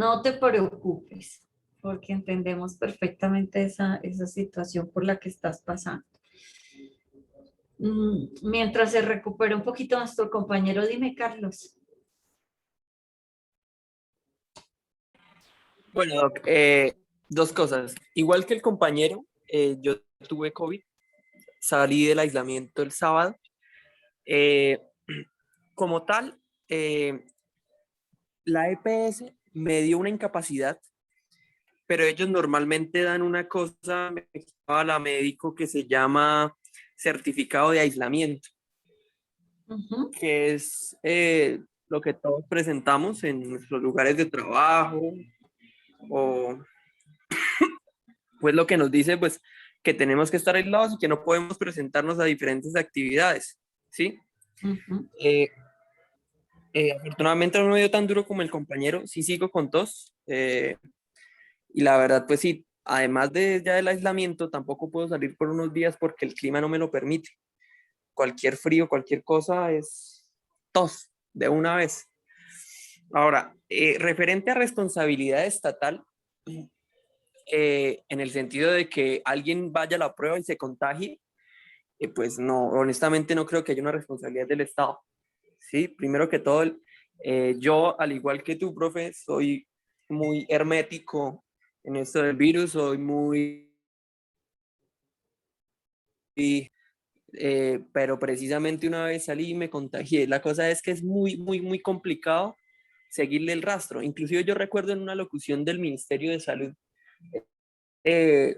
no te preocupes, porque entendemos perfectamente esa situación por la que estás pasando. Mientras se recupera un poquito nuestro compañero, dime, Carlos. Bueno, Doc, dos cosas. Igual que el compañero, yo tuve COVID, salí del aislamiento el sábado. Eh, como tal, la EPS me dio una incapacidad, pero ellos normalmente dan una cosa, me explicaba la médico, que se llama certificado de aislamiento, Ujú. que es lo que todos presentamos en nuestros lugares de trabajo o pues lo que nos dice pues que tenemos que estar aislados y que no podemos presentarnos a diferentes actividades, ¿sí? Ujú. Eh, afortunadamente no me dio tan duro como el compañero, sí sigo con tos, y la verdad pues sí, además de ya del aislamiento tampoco puedo salir por unos días porque el clima no me lo permite. Cualquier frío, cualquier cosa es tos de una vez. Ahora, referente a responsabilidad estatal, en el sentido de que alguien vaya a la prueba y se contagie, pues no, honestamente no creo que haya una responsabilidad del Estado. Sí, primero que todo, yo, al igual que tú, profe, soy muy hermético en esto del virus, soy muy, pero precisamente una vez salí y me contagié. La cosa es que es muy complicado seguirle el rastro. Inclusive yo recuerdo en una locución del Ministerio de Salud,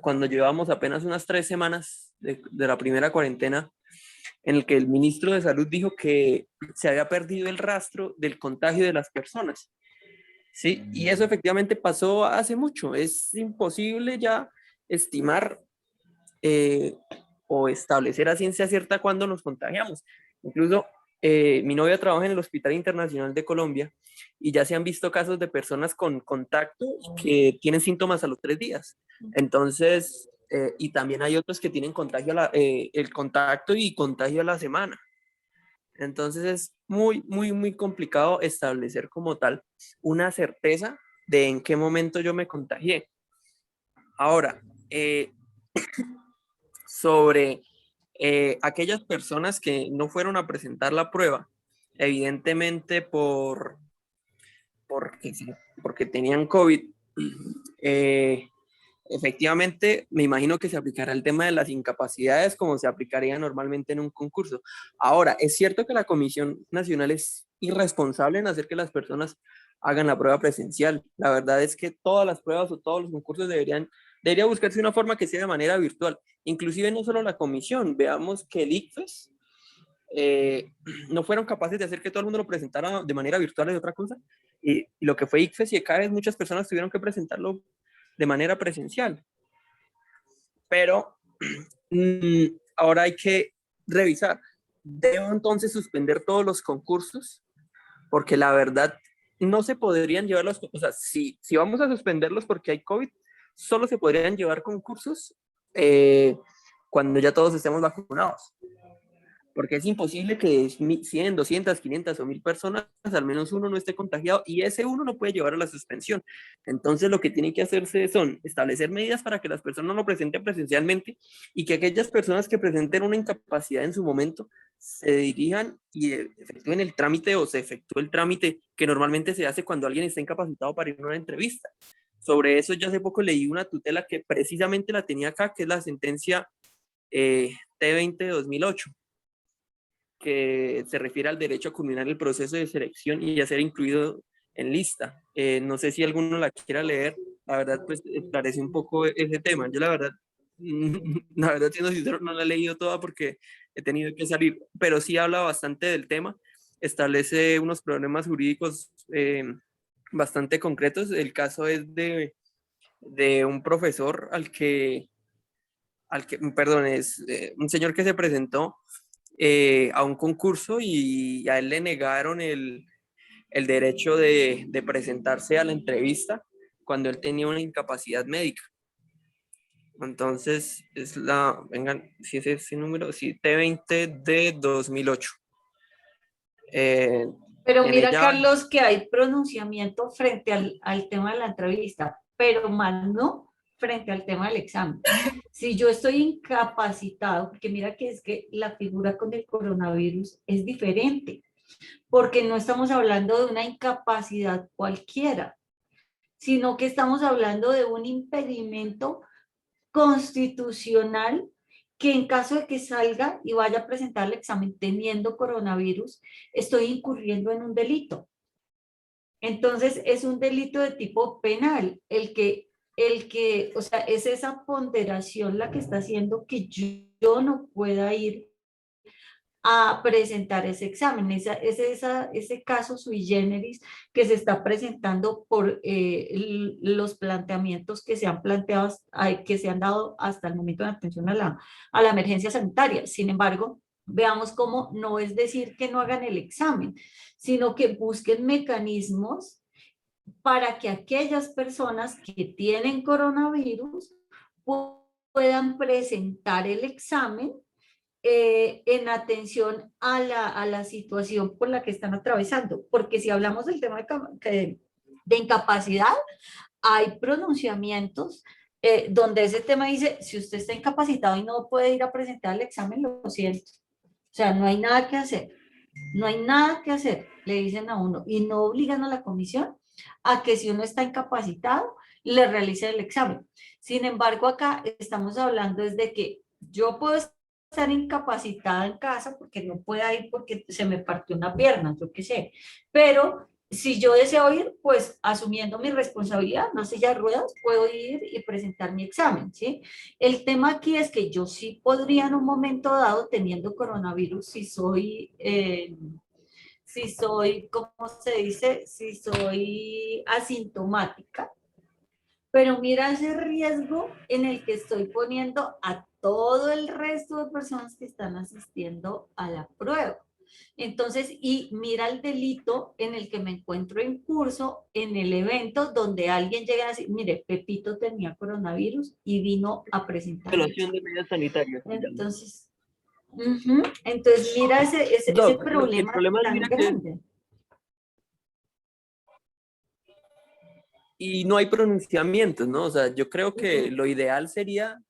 cuando llevamos apenas unas 3 semanas de la primera cuarentena, en el que el ministro de Salud dijo que se había perdido el rastro del contagio de las personas. Sí, y eso efectivamente pasó hace mucho. Es imposible ya estimar eh, o establecer a ciencia cierta cuándo nos contagiamos. Incluso mi novia trabaja en el Hospital Internacional de Colombia y ya se han visto casos de personas con contacto que tienen síntomas a los 3 días. Entonces, y también hay otros que tienen contagio el contacto y contagio a la semana. Entonces es muy complicado establecer como tal una certeza de en qué momento yo me contagié. Ahora, sobre aquellas personas que no fueron a presentar la prueba, evidentemente porque, porque tenían COVID, eh, efectivamente, me imagino que se aplicará el tema de las incapacidades como se aplicaría normalmente en un concurso. Ahora, es cierto que la Comisión Nacional es irresponsable en hacer que las personas hagan la prueba presencial. La verdad es que todas las pruebas o todos los concursos debería buscarse una forma que sea de manera virtual. Inclusive no solo la comisión, veamos que el ICFES no fueron capaces de hacer que todo el mundo lo presentara de manera virtual es otra cosa. Y lo que fue ICFES y ECAES, muchas personas tuvieron que presentarlo de manera presencial. Pero ahora hay que revisar. ¿Debo entonces suspender todos los concursos? Porque la verdad no se podrían llevar los, o sea, si vamos a suspenderlos porque hay COVID, solo se podrían llevar concursos cuando ya todos estemos vacunados. Porque es imposible que 100, 200, 500 o 1000 personas, al menos uno no esté contagiado y ese uno no puede llevar a la suspensión. Entonces lo que tiene que hacerse son establecer medidas para que las personas lo presenten presencialmente y que aquellas personas que presenten una incapacidad en su momento se dirijan y efectúen el trámite o se efectúe el trámite que normalmente se hace cuando alguien está incapacitado para ir a una entrevista. Sobre eso yo hace poco leí una tutela que precisamente la tenía acá, que es la sentencia T20 de 2008, que se refiere al derecho a culminar el proceso de selección y a ser incluido en lista. No sé si alguno la quiera leer, la verdad pues esclarece un poco ese tema. Yo la verdad, la verdad siendo sincero, no la he leído toda porque he tenido que salir, pero sí habla bastante del tema, establece unos problemas jurídicos bastante concretos. El caso es de un profesor perdón, es un señor que se presentó a un concurso y a él le negaron el derecho de presentarse a la entrevista cuando él tenía una incapacidad médica. Entonces, vengan, si es ese número, sí, T20 de 2008. Pero En mira, ella, Carlos, que hay pronunciamiento frente al tema de la entrevista, pero más no frente al tema del examen. Si yo estoy incapacitado, porque mira que es que la figura con el coronavirus es diferente, porque no estamos hablando de una incapacidad cualquiera, sino que estamos hablando de un impedimento constitucional que en caso de que salga y vaya a presentar el examen teniendo coronavirus, estoy incurriendo en un delito. Entonces, es un delito de tipo penal, o sea, es esa ponderación la que está haciendo que yo no pueda ir a presentar ese examen. Ese caso sui generis que se está presentando por los planteamientos que se han planteado, que se han dado hasta el momento de atención a la emergencia sanitaria. Sin embargo, veamos cómo no es decir que no hagan el examen, sino que busquen mecanismos para que aquellas personas que tienen coronavirus puedan presentar el examen en atención a la situación por la que están atravesando. Porque si hablamos del tema de incapacidad, hay pronunciamientos donde ese tema dice, si usted está incapacitado y no puede ir a presentar el examen, lo siento. O sea, no hay nada que hacer. No hay nada que hacer, le dicen a uno, y no obligan a la comisión a que si uno está incapacitado, le realice el examen. Sin embargo, acá estamos hablando desde que yo puedo estar incapacitada en casa porque no pueda ir porque se me partió una pierna, yo qué sé, pero si yo deseo ir, pues asumiendo mi responsabilidad, no silla de ruedas, puedo ir y presentar mi examen, ¿sí? El tema aquí es que yo sí podría en un momento dado, teniendo coronavirus, si soy, ¿cómo se dice? Si soy asintomática, pero mira ese riesgo en el que estoy poniendo a todo el resto de personas que están asistiendo a la prueba. Entonces, y mira el delito en el que me encuentro en curso, en el evento donde alguien llega a decir, mire, Pepito tenía coronavirus y vino a presentar el violación examen. de medidas sanitarias, se llama. Entonces, entonces mira ese Doc, el problema problema es, tan mira que, grande. y no hay pronunciamientos, ¿no? O sea, yo creo que Ujú. lo ideal sería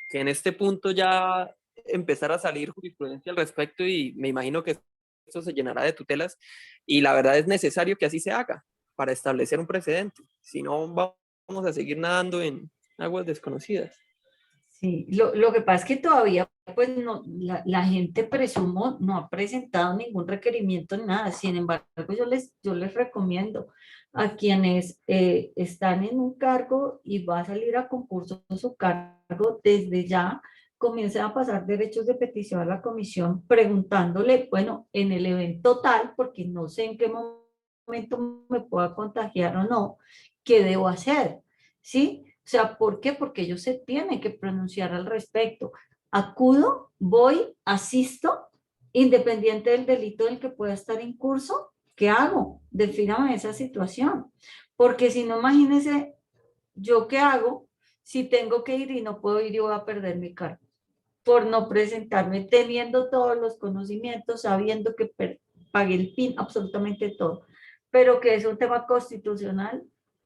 que en este punto ya empezara a salir jurisprudencia al respecto y me imagino que eso se llenará de tutelas y la verdad es necesario que así se haga para establecer un precedente. Si no, vamos a seguir nadando en aguas desconocidas. Sí, lo que pasa es que todavía, pues, no, la gente presumo no ha presentado ningún requerimiento ni nada. Sin embargo, yo les recomiendo a quienes están en un cargo y va a salir a concurso su cargo, desde ya comiencen a pasar derechos de petición a la comisión preguntándole, bueno, en el evento tal, porque no sé en qué momento me pueda contagiar o no, ¿qué debo hacer? ¿Sí? O sea, ¿por qué? Porque ellos se tienen que pronunciar al respecto. Acudo, voy, asisto, independiente del delito del que pueda estar en curso, ¿qué hago? Defíname esa situación. Porque si no, imagínense, ¿yo qué hago si tengo que ir y no puedo ir y voy a perder mi cargo? Por no presentarme, teniendo todos los conocimientos, sabiendo que pagué el PIN, absolutamente todo, pero que es un tema constitucional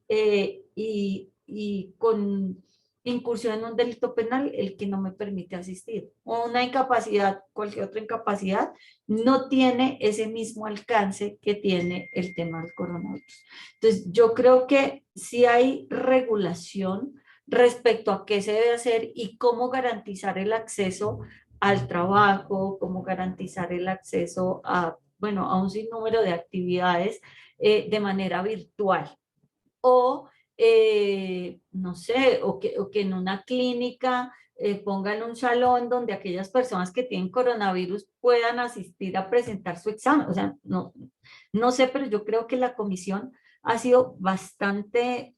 y con incursión en un delito penal el que no me permite asistir. O una incapacidad, cualquier otra incapacidad, no tiene ese mismo alcance que tiene el tema del coronavirus. Entonces, yo creo que si hay regulación respecto a qué se debe hacer y cómo garantizar el acceso al trabajo, cómo garantizar el acceso a, bueno, a un sinnúmero de actividades de manera virtual. O, no sé, o que en una clínica pongan un salón donde aquellas personas que tienen coronavirus puedan asistir a presentar su examen. O sea, no, no sé, pero yo creo que la comisión ha sido bastante,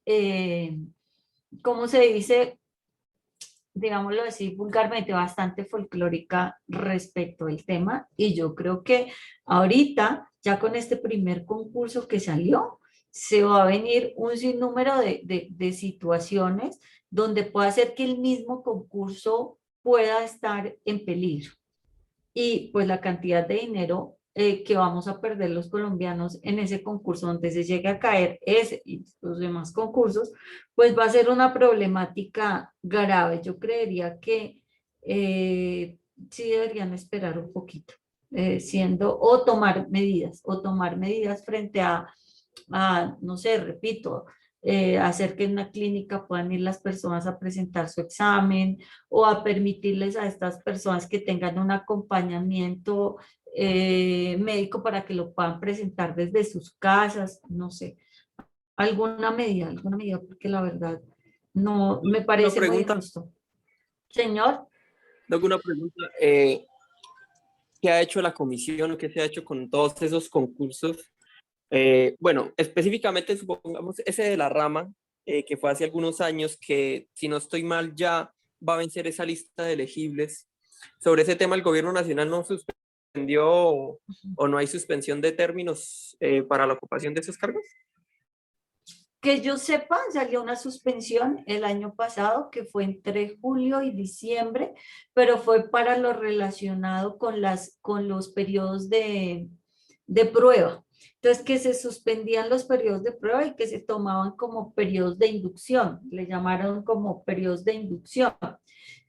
¿cómo se dice? Digámoslo así vulgarmente, bastante folclórica respecto al tema y yo creo que ahorita, ya con este primer concurso que salió, se va a venir un sinnúmero de situaciones donde puede hacer que el mismo concurso pueda estar en peligro y pues la cantidad de dinero que vamos a perder los colombianos en ese concurso, donde se llegue a caer ese y los demás concursos, pues va a ser una problemática grave. Yo creería que sí deberían esperar un poquito, o tomar medidas frente no sé, repito, hacer que en una clínica puedan ir las personas a presentar su examen o a permitirles a estas personas que tengan un acompañamiento médico para que lo puedan presentar desde sus casas, no sé, alguna medida, porque la verdad no me Una parece muy pregunta, injusto. Señor, Doc, una pregunta. ¿Qué ha hecho la comisión o qué se ha hecho con todos esos concursos? Bueno, específicamente supongamos ese de la rama, que fue hace algunos años, que si no estoy mal ya va a vencer esa lista de elegibles. Sobre ese tema el gobierno nacional no suspendió o no hay suspensión de términos para la ocupación de esos cargos. que yo sepa, salió una suspensión el año pasado que fue entre julio y diciembre, pero fue para lo relacionado con los periodos de prueba. Entonces, que se suspendían los periodos de prueba y que se tomaban como periodos de inducción, le llamaron como periodos de inducción.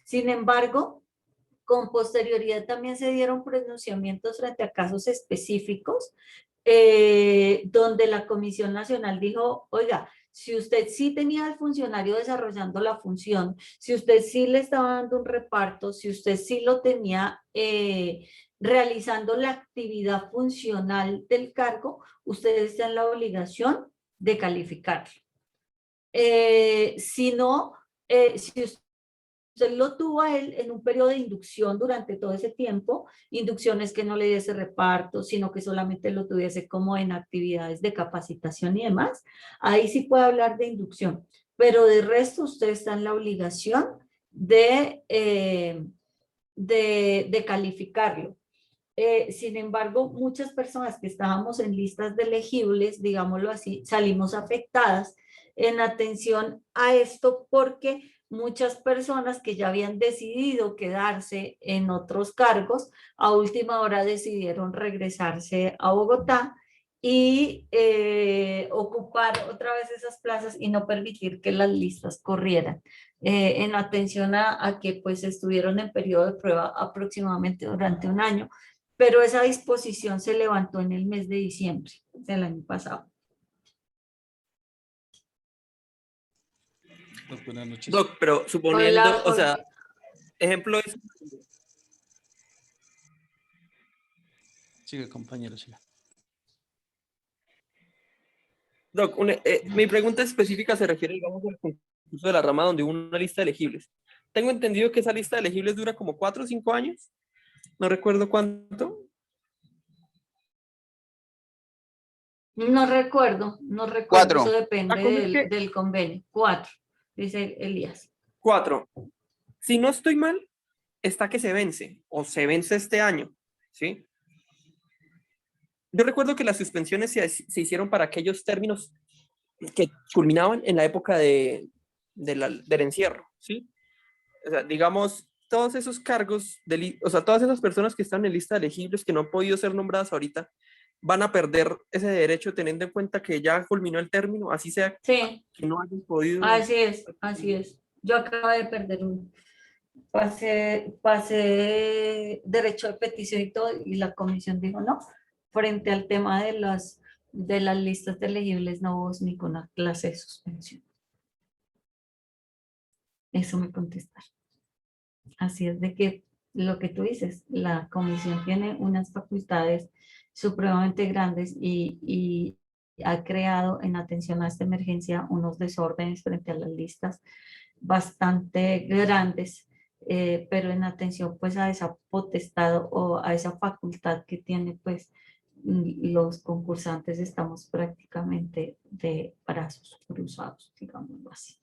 Sin embargo, con posterioridad también se dieron pronunciamientos frente a casos específicos, donde la Comisión Nacional dijo, oiga, si usted sí tenía al funcionario desarrollando la función, si usted sí le estaba dando un reparto, si usted sí lo tenía realizando la actividad funcional del cargo, usted está en la obligación de calificarlo. Si no, si usted lo tuvo a él en un periodo de inducción durante todo ese tiempo, inducciones que no le diese reparto, sino que solamente lo tuviese como en actividades de capacitación y demás, ahí sí puede hablar de inducción, pero de resto usted está en la obligación de calificarlo. Sin embargo, muchas personas que estábamos en listas de elegibles, digámoslo así, salimos afectadas en atención a esto porque muchas personas que ya habían decidido quedarse en otros cargos, a última hora decidieron regresarse a Bogotá y ocupar otra vez esas plazas y no permitir que las listas corrieran. En atención a que pues estuvieron en periodo de prueba aproximadamente durante un año, pero esa disposición se levantó en el mes de diciembre del año pasado. Buenas noches. Doc, pero suponiendo, Hola, o sea, Jorge. ejemplo es, Sigue, compañero, siga. Doc, mi pregunta específica se refiere, digamos, al concurso de la rama donde hubo una lista de elegibles. Tengo entendido que esa lista de elegibles dura como 4 o 5 años, no recuerdo cuánto. No recuerdo, eso 4. La depende cosa es que del convenio. 4, dice Elías. 4. Si no estoy mal, está que se vence o se vence este año, ¿sí? Yo recuerdo que las suspensiones se hicieron para aquellos términos que culminaban en la época del encierro, ¿sí? O sea, digamos, todos esos cargos, o sea, todas esas personas que están en lista de elegibles que no han podido ser nombradas ahorita, van a perder ese derecho teniendo en cuenta que ya culminó el término, así sea Sí, que no hayan podido. así es, así es. Yo acabo de perder uno. Pasé derecho de petición y todo, y la comisión dijo no. Frente al tema de las listas de elegibles, no hubo ninguna clase de suspensión. Eso me contestaron. Así es de que lo que tú dices, la comisión tiene unas facultades supremamente grandes y ha creado en atención a esta emergencia unos desórdenes frente a las listas bastante grandes, pero en atención pues a esa potestad o a esa facultad que tiene pues los concursantes, estamos prácticamente de brazos cruzados, digámoslo así.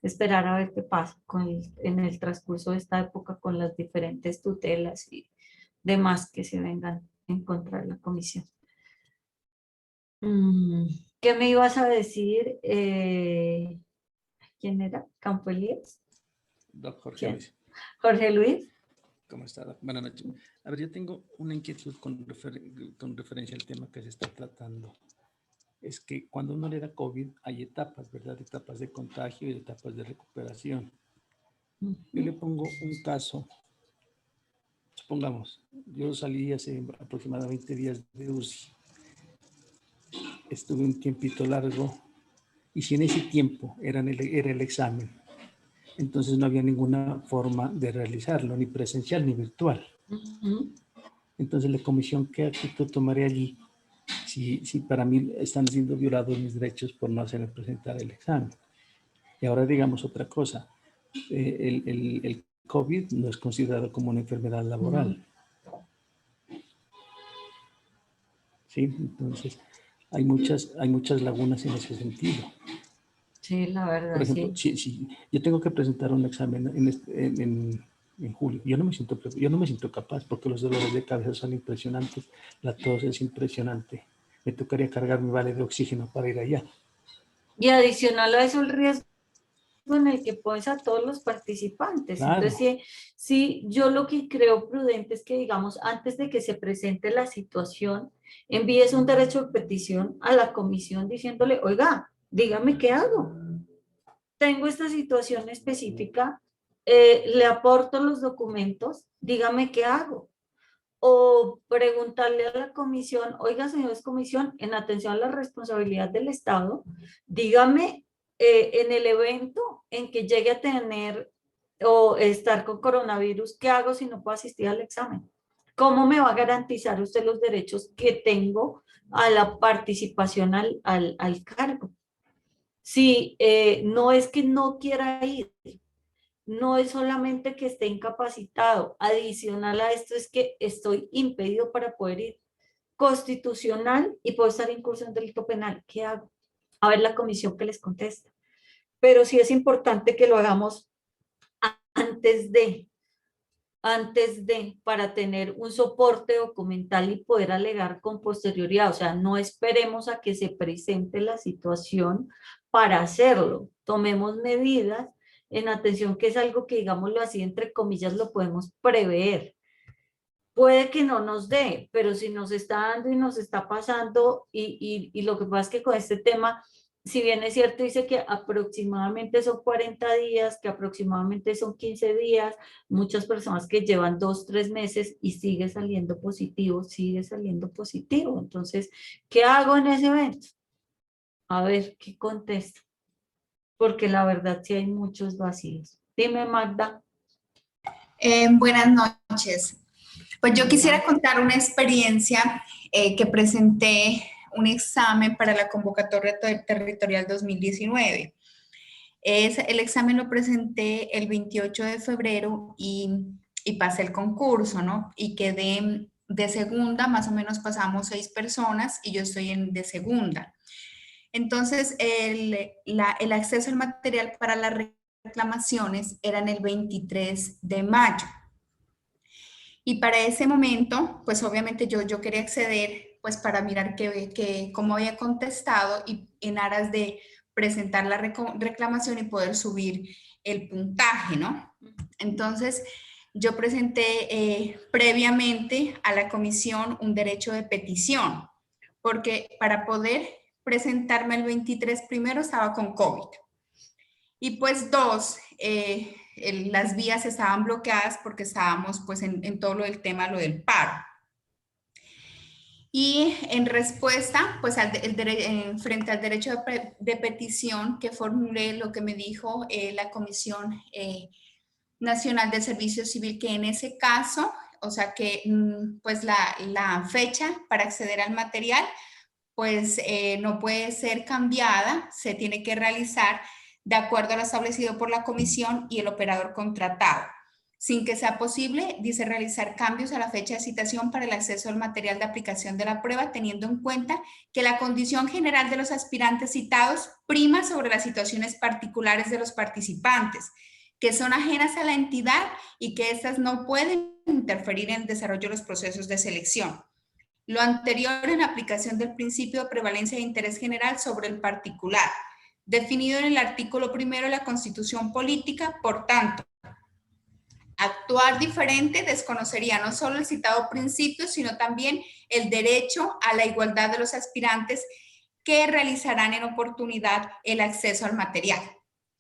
Esperar a ver qué pasa en el transcurso de esta época con las diferentes tutelas y demás que se vengan en contra de la comisión. ¿Qué me ibas a decir? ¿Quién era? ¿Campo Elías? Doc Jorge ¿Quién? Luis. Jorge Luis. ¿Cómo está? Buenas noches. A ver, yo tengo una inquietud con referencia al tema que se está tratando. Es que cuando uno le da COVID hay etapas, ¿verdad? Etapas de contagio y etapas de recuperación. Yo le pongo un caso. Supongamos, yo salí hace aproximadamente 20 días de UCI. Estuve un tiempito largo y si en ese tiempo era el examen, entonces no había ninguna forma de realizarlo, ni presencial ni virtual. Entonces la comisión, ¿qué actitud tomaré allí? Si para mí están siendo violados mis derechos por no hacerme presentar el examen. Y ahora digamos otra cosa, el COVID no es considerado como una enfermedad laboral. ¿Sí? Entonces hay muchas lagunas en ese sentido. Sí, la verdad, Por ejemplo, sí. si yo tengo que presentar un examen en julio, yo no me siento capaz porque los dolores de cabeza son impresionantes, la tos es impresionante. Me tocaría cargar mi vale de oxígeno para ir allá. Y adicional a eso el riesgo en el que pones a todos los participantes. Claro. Entonces, sí, yo lo que creo prudente es que, digamos, antes de que se presente la situación, envíes un derecho de petición a la comisión diciéndole, oiga, dígame qué hago. Tengo esta situación específica, le aporto los documentos, dígame qué hago. O preguntarle a la comisión, oiga, señores comisión, en atención a la responsabilidad del Estado, dígame en el evento en que llegue a tener o estar con coronavirus, ¿qué hago si no puedo asistir al examen? ¿Cómo me va a garantizar usted los derechos que tengo a la participación al cargo? Si no es que no quiera ir, no es solamente que esté incapacitado, adicional a esto es que estoy impedido para poder ir constitucional y puedo estar incurso en delito penal. ¿Qué hago? A ver la comisión que les contesta. Pero sí es importante que lo hagamos antes para tener un soporte documental y poder alegar con posterioridad. O sea, no esperemos a que se presente la situación para hacerlo. Tomemos medidas en atención, que es algo que, digámoslo así, entre comillas, lo podemos prever. Puede que no nos dé, pero si nos está dando y nos está pasando, y lo que pasa es que con este tema, si bien es cierto, dice que aproximadamente son 40 días, que aproximadamente son 15 días, muchas personas que llevan 2, 3 meses y sigue saliendo positivo, sigue saliendo positivo. Entonces, ¿qué hago en ese evento? A ver, ¿qué contesto? Porque la verdad sí hay muchos vacíos. Dime, Magda. Buenas noches. Pues yo quisiera contar una experiencia que presenté un examen para la convocatoria territorial 2019. El examen lo presenté el 28 de febrero y pasé el concurso, ¿no? Y quedé de segunda, más o menos pasamos 6 personas y yo estoy de segunda. Entonces, el acceso al material para las reclamaciones era en el 23 de mayo. Y para ese momento, pues obviamente yo quería acceder, pues para mirar cómo había contestado y en aras de presentar la reclamación y poder subir el puntaje, ¿no? Entonces, yo presenté previamente a la comisión un derecho de petición, porque para poder presentarme el 23 primero estaba con COVID. Y pues las vías estaban bloqueadas porque estábamos pues en todo lo del tema, lo del paro. Y en respuesta, pues frente al derecho de petición que formulé, lo que me dijo la Comisión Nacional de Servicio Civil, que en ese caso, o sea que pues la fecha para acceder al material, pues no puede ser cambiada, se tiene que realizar de acuerdo a lo establecido por la comisión y el operador contratado, sin que sea posible, dice, realizar cambios a la fecha de citación para el acceso al material de aplicación de la prueba, teniendo en cuenta que la condición general de los aspirantes citados prima sobre las situaciones particulares de los participantes, que son ajenas a la entidad y que éstas no pueden interferir en el desarrollo de los procesos de selección. Lo anterior en aplicación del principio de prevalencia de interés general sobre el particular, definido en el artículo 1 de la Constitución Política. Por tanto, actuar diferente desconocería no solo el citado principio, sino también el derecho a la igualdad de los aspirantes que realizarán en oportunidad el acceso al material.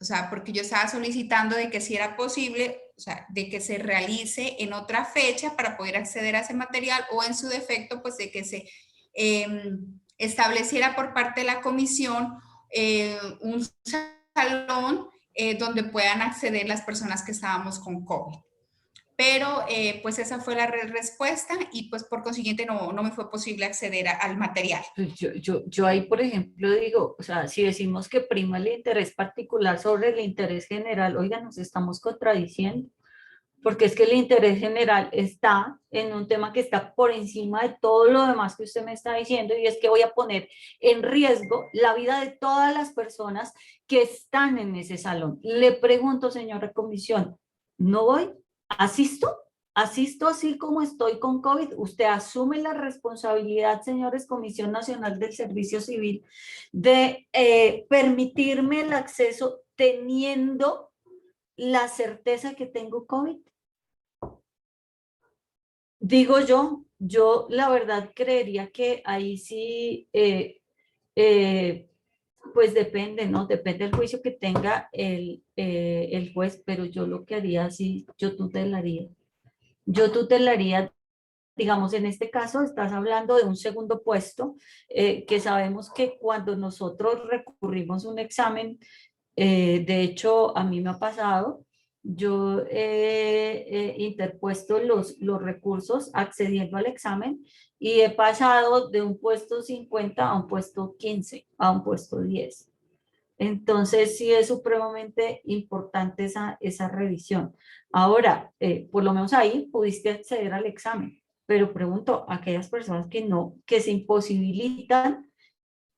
O sea, porque yo estaba solicitando de que si era posible, o sea, de que se realice en otra fecha para poder acceder a ese material, o en su defecto, pues de que se estableciera por parte de la comisión un salón donde puedan acceder las personas que estábamos con COVID. Pero pues esa fue la respuesta y pues por consiguiente no me fue posible acceder al material. Yo ahí, por ejemplo, digo, o sea, si decimos que prima el interés particular sobre el interés general, oiga, nos estamos contradiciendo, porque es que el interés general está en un tema que está por encima de todo lo demás que usted me está diciendo, y es que voy a poner en riesgo la vida de todas las personas que están en ese salón. Le pregunto, señora comisión, ¿no voy? ¿Asisto? ¿Asisto así como estoy con COVID? ¿Usted asume la responsabilidad, señores Comisión Nacional del Servicio Civil, de permitirme el acceso teniendo la certeza que tengo COVID? Digo yo la verdad creería que ahí sí, pues depende, ¿no? Depende del juicio que tenga el juez, pero yo lo que haría, sí, yo tutelaría. Yo tutelaría, digamos, en este caso estás hablando de un segundo puesto, que sabemos que cuando nosotros recurrimos a un examen, de hecho, a mí me ha pasado, yo he interpuesto los recursos accediendo al examen y he pasado de un puesto 50 a un puesto 15, a un puesto 10. Entonces, sí es supremamente importante esa revisión. Ahora, por lo menos ahí pudiste acceder al examen, pero pregunto a aquellas personas que no, que se imposibilitan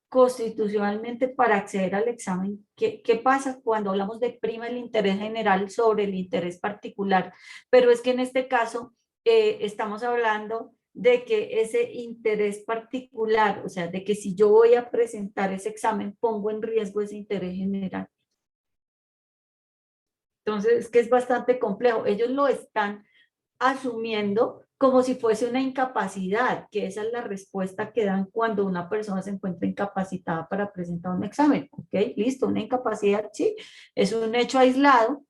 constitucionalmente para acceder al examen, ¿qué pasa cuando hablamos de prima el interés general sobre el interés particular? Pero es que en este caso estamos hablando de que ese interés particular, o sea, de que si yo voy a presentar ese examen, pongo en riesgo ese interés general. Entonces, es que es bastante complejo. Ellos lo están asumiendo como si fuese una incapacidad, que esa es la respuesta que dan cuando una persona se encuentra incapacitada para presentar un examen. Ok, listo, una incapacidad, sí, es un hecho aislado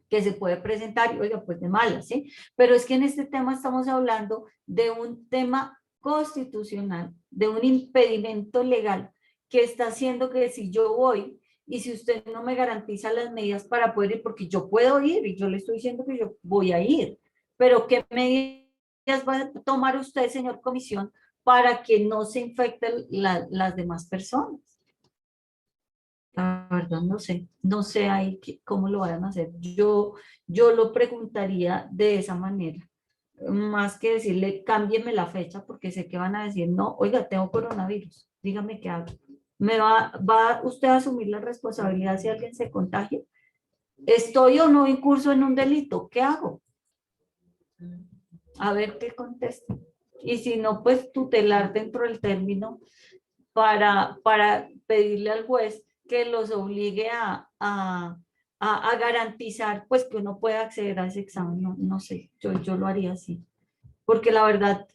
que se puede presentar, y oiga, pues de malas, ¿sí? Pero es que en este tema estamos hablando de un tema constitucional, de un impedimento legal que está haciendo que si yo voy y si usted no me garantiza las medidas para poder ir, porque yo puedo ir y yo le estoy diciendo que yo voy a ir, pero ¿qué medidas va a tomar usted, señor comisión, para que no se infecten las demás personas? La verdad no sé ahí cómo lo vayan a hacer. Yo lo preguntaría de esa manera, más que decirle cámbieme la fecha, porque sé que van a decir, no, oiga, tengo coronavirus, dígame qué hago. ¿Va usted a asumir la responsabilidad si alguien se contagia? ¿Estoy o no incurso en un delito? ¿Qué hago? A ver qué contesta. Y si no, pues tutelar dentro del término para pedirle al juez que los obligue a garantizar pues que uno pueda acceder a ese examen. No sé, yo lo haría así. Porque la verdad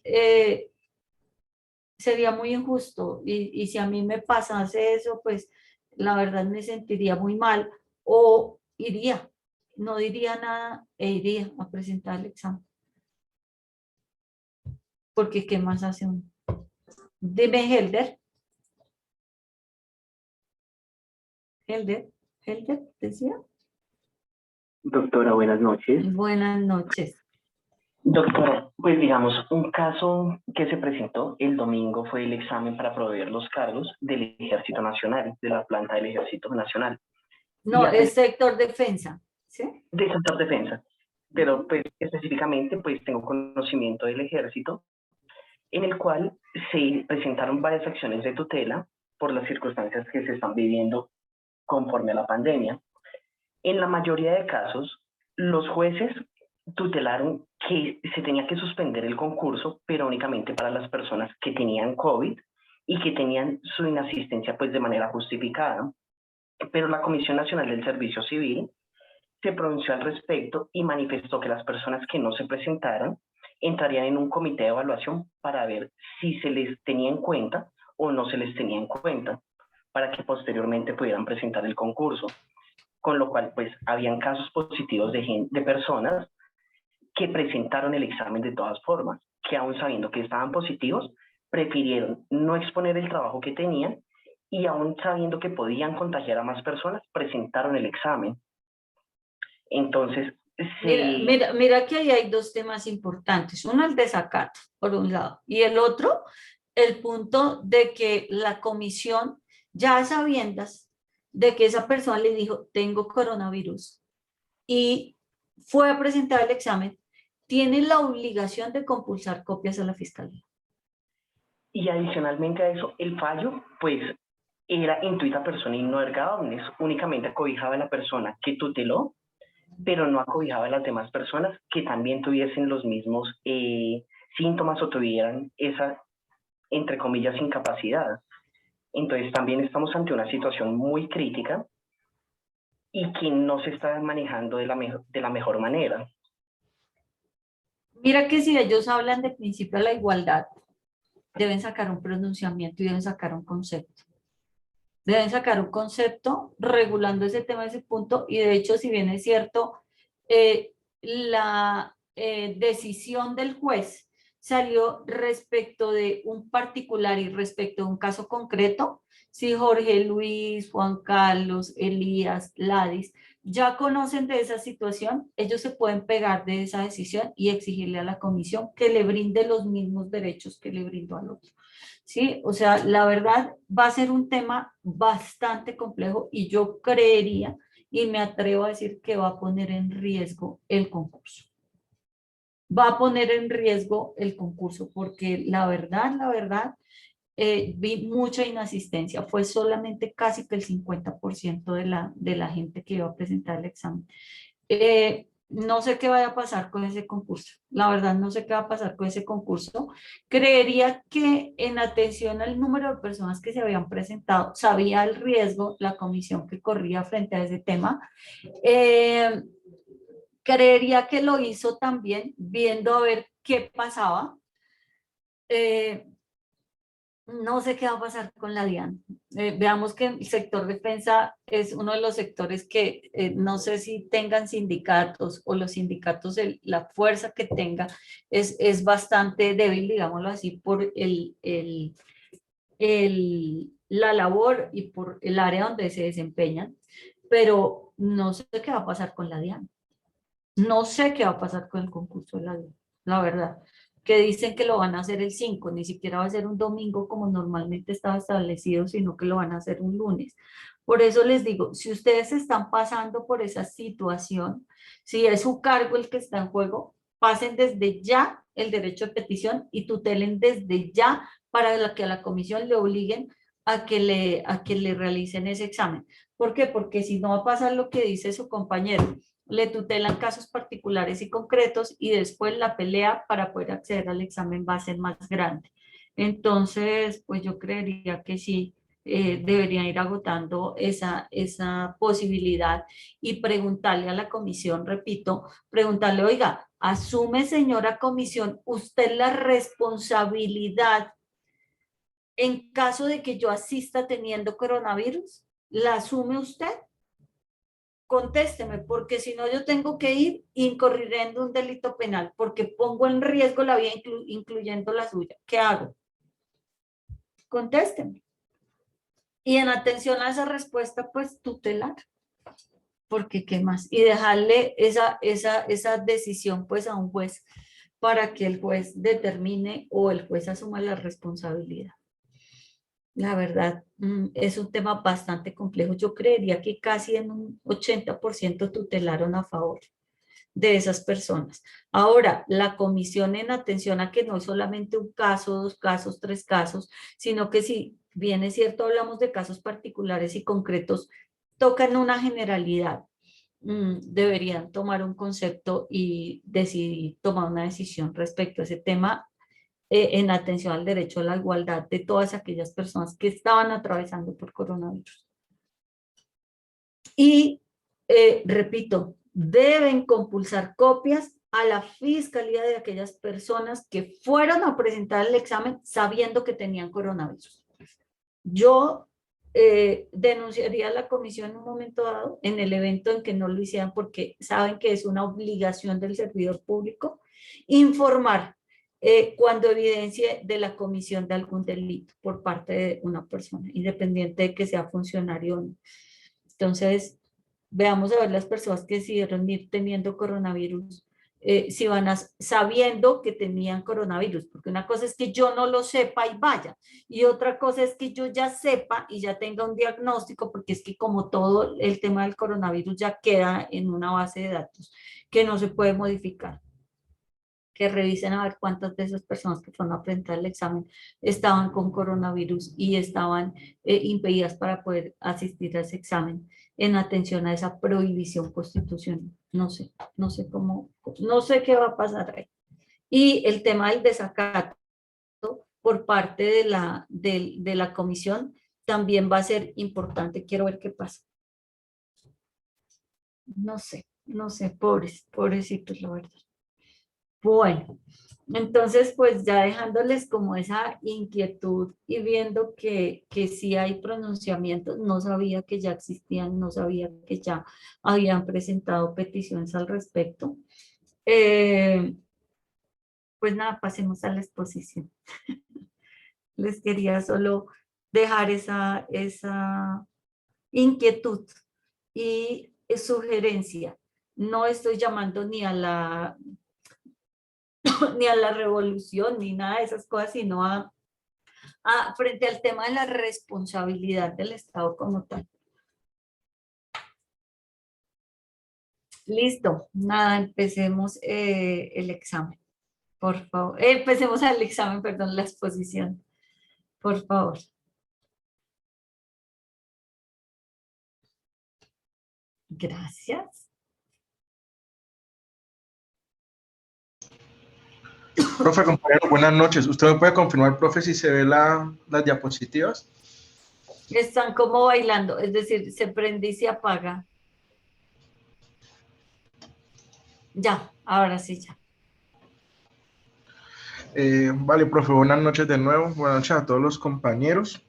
sería muy injusto y si a mí me pasase eso, pues la verdad me sentiría muy mal o iría, no diría nada e iría a presentar el examen. Porque ¿qué más hace uno? Dime, Helder. Helder, decía. Doctora, buenas noches. Buenas noches. Doctora, pues digamos, un caso que se presentó el domingo fue el examen para proveer los cargos del Ejército Nacional, de la planta del Ejército Nacional. No, es sector defensa, ¿sí? De sector defensa, pero pues específicamente pues tengo conocimiento del Ejército, en el cual se presentaron varias acciones de tutela por las circunstancias que se están viviendo conforme a la pandemia. En la mayoría de casos, los jueces tutelaron que se tenía que suspender el concurso, pero únicamente para las personas que tenían COVID y que tenían su inasistencia pues de manera justificada. Pero la Comisión Nacional del Servicio Civil se pronunció al respecto y manifestó que las personas que no se presentaran entrarían en un comité de evaluación para ver si se les tenía en cuenta o no se les tenía en cuenta, para que posteriormente pudieran presentar el concurso. Con lo cual, pues, habían casos positivos de personas que presentaron el examen de todas formas, que aún sabiendo que estaban positivos, prefirieron no exponer el trabajo que tenían y aún sabiendo que podían contagiar a más personas, presentaron el examen. Entonces, Mira que ahí hay dos temas importantes. Uno, el desacato, por un lado, y el otro, el punto de que la comisión, ya a sabiendas de que esa persona le dijo, tengo coronavirus, y fue a presentar el examen, tiene la obligación de compulsar copias a la fiscalía. y adicionalmente a eso, el fallo, pues, era intuita persona y no erga omnes, únicamente acobijaba a la persona que tuteló, pero no acobijaba a las demás personas que también tuviesen los mismos síntomas o tuvieran esa, entre comillas, incapacidad. Entonces también estamos ante una situación muy crítica y que no se está manejando de la mejor manera. Mira que si ellos hablan de principio de la igualdad, deben sacar un pronunciamiento y deben sacar un concepto. Deben sacar un concepto regulando ese tema, ese punto, y de hecho, si bien es cierto, la decisión del juez salió respecto de un particular y respecto de un caso concreto, si Jorge Luis, Juan Carlos, Elías, Ladis, ya conocen de esa situación, ellos se pueden pegar de esa decisión y exigirle a la comisión que le brinde los mismos derechos que le brindó al otro. Sí, o sea, la verdad va a ser un tema bastante complejo y yo creería y me atrevo a decir que va a poner en riesgo el concurso. Va a poner en riesgo el concurso porque la verdad, vi mucha inasistencia. Fue solamente casi que el 50% de la gente que iba a presentar el examen. No sé qué vaya a pasar con ese concurso. La verdad, no sé qué va a pasar con ese concurso. Creería que en atención al número de personas que se habían presentado, sabía el riesgo, la comisión que corría frente a ese tema. Creería que lo hizo también viendo a ver qué pasaba. No sé qué va a pasar con la DIAN. Veamos que el sector defensa es uno de los sectores que no sé si tengan sindicatos o los sindicatos, la fuerza que tenga es bastante débil, digámoslo así, por la labor y por el área donde se desempeñan, pero no sé qué va a pasar con la DIAN. No sé qué va a pasar con el concurso de la DIAN, la verdad. Que dicen que lo van a hacer el 5, ni siquiera va a ser un domingo como normalmente estaba establecido, sino que lo van a hacer un lunes. Por eso les digo, si ustedes están pasando por esa situación, si es su cargo el que está en juego, pasen desde ya el derecho de petición y tutelen desde ya para que a la comisión le obliguen a que le realicen ese examen. ¿Por qué? Porque si no va a pasar lo que dice su compañero, le tutelan casos particulares y concretos y después la pelea para poder acceder al examen va a ser más grande. Entonces, pues yo creería que sí, deberían ir agotando esa posibilidad y preguntarle a la comisión, repito, preguntarle, oiga, asume señora comisión, usted la responsabilidad en caso de que yo asista teniendo coronavirus, ¿la asume usted? Contésteme, porque si no yo tengo que ir incurriendo un delito penal, porque pongo en riesgo la vida, incluyendo la suya. ¿Qué hago? Contésteme. Y en atención a esa respuesta, pues tutelar. Porque qué más. Y dejarle esa decisión pues a un juez para que el juez determine o el juez asuma la responsabilidad. La verdad, es un tema bastante complejo. Yo creería que casi en un 80% tutelaron a favor de esas personas. Ahora, la comisión en atención a que no es solamente un caso, 2 casos, 3 casos, sino que si bien es cierto, hablamos de casos particulares y concretos, tocan una generalidad. Deberían tomar un concepto y decidir tomar una decisión respecto a ese tema en atención al derecho a la igualdad de todas aquellas personas que estaban atravesando por coronavirus. Y repito, deben compulsar copias a la fiscalía de aquellas personas que fueron a presentar el examen sabiendo que tenían coronavirus. Yo denunciaría a la comisión en un momento dado, en el evento en que no lo hicieran, porque saben que es una obligación del servidor público informar cuando evidencie de la comisión de algún delito por parte de una persona, independiente de que sea funcionario o no. Entonces, veamos a ver las personas que decidieron ir teniendo coronavirus, si van sabiendo que tenían coronavirus, porque una cosa es que yo no lo sepa y vaya, y otra cosa es que yo ya sepa y ya tenga un diagnóstico, porque es que como todo el tema del coronavirus ya queda en una base de datos que no se puede modificar. Que revisen a ver cuántas de esas personas que fueron a presentar el examen estaban con coronavirus y estaban impedidas para poder asistir a ese examen en atención a esa prohibición constitucional. No sé cómo, no sé qué va a pasar ahí. Y el tema del desacato por parte de la comisión también va a ser importante. Quiero ver qué pasa. No sé, pobrecitos, la verdad. Bueno, entonces pues ya dejándoles como esa inquietud y viendo que sí hay pronunciamientos, no sabía que ya existían, no sabía que ya habían presentado peticiones al respecto. Pues nada, pasemos a la exposición. Les quería solo dejar esa inquietud y sugerencia. No estoy llamando ni a la revolución, ni nada de esas cosas, sino frente al tema de la responsabilidad del Estado como tal. Listo, nada, empecemos el examen, por favor. Empecemos al examen, perdón, la exposición, por favor. Gracias. Profe, compañero, buenas noches. ¿Usted me puede confirmar, profe, si se ve las diapositivas? Están como bailando, es decir, se prende y se apaga. Ya, ahora sí, ya. Vale, profe, buenas noches de nuevo. Buenas noches a todos los compañeros.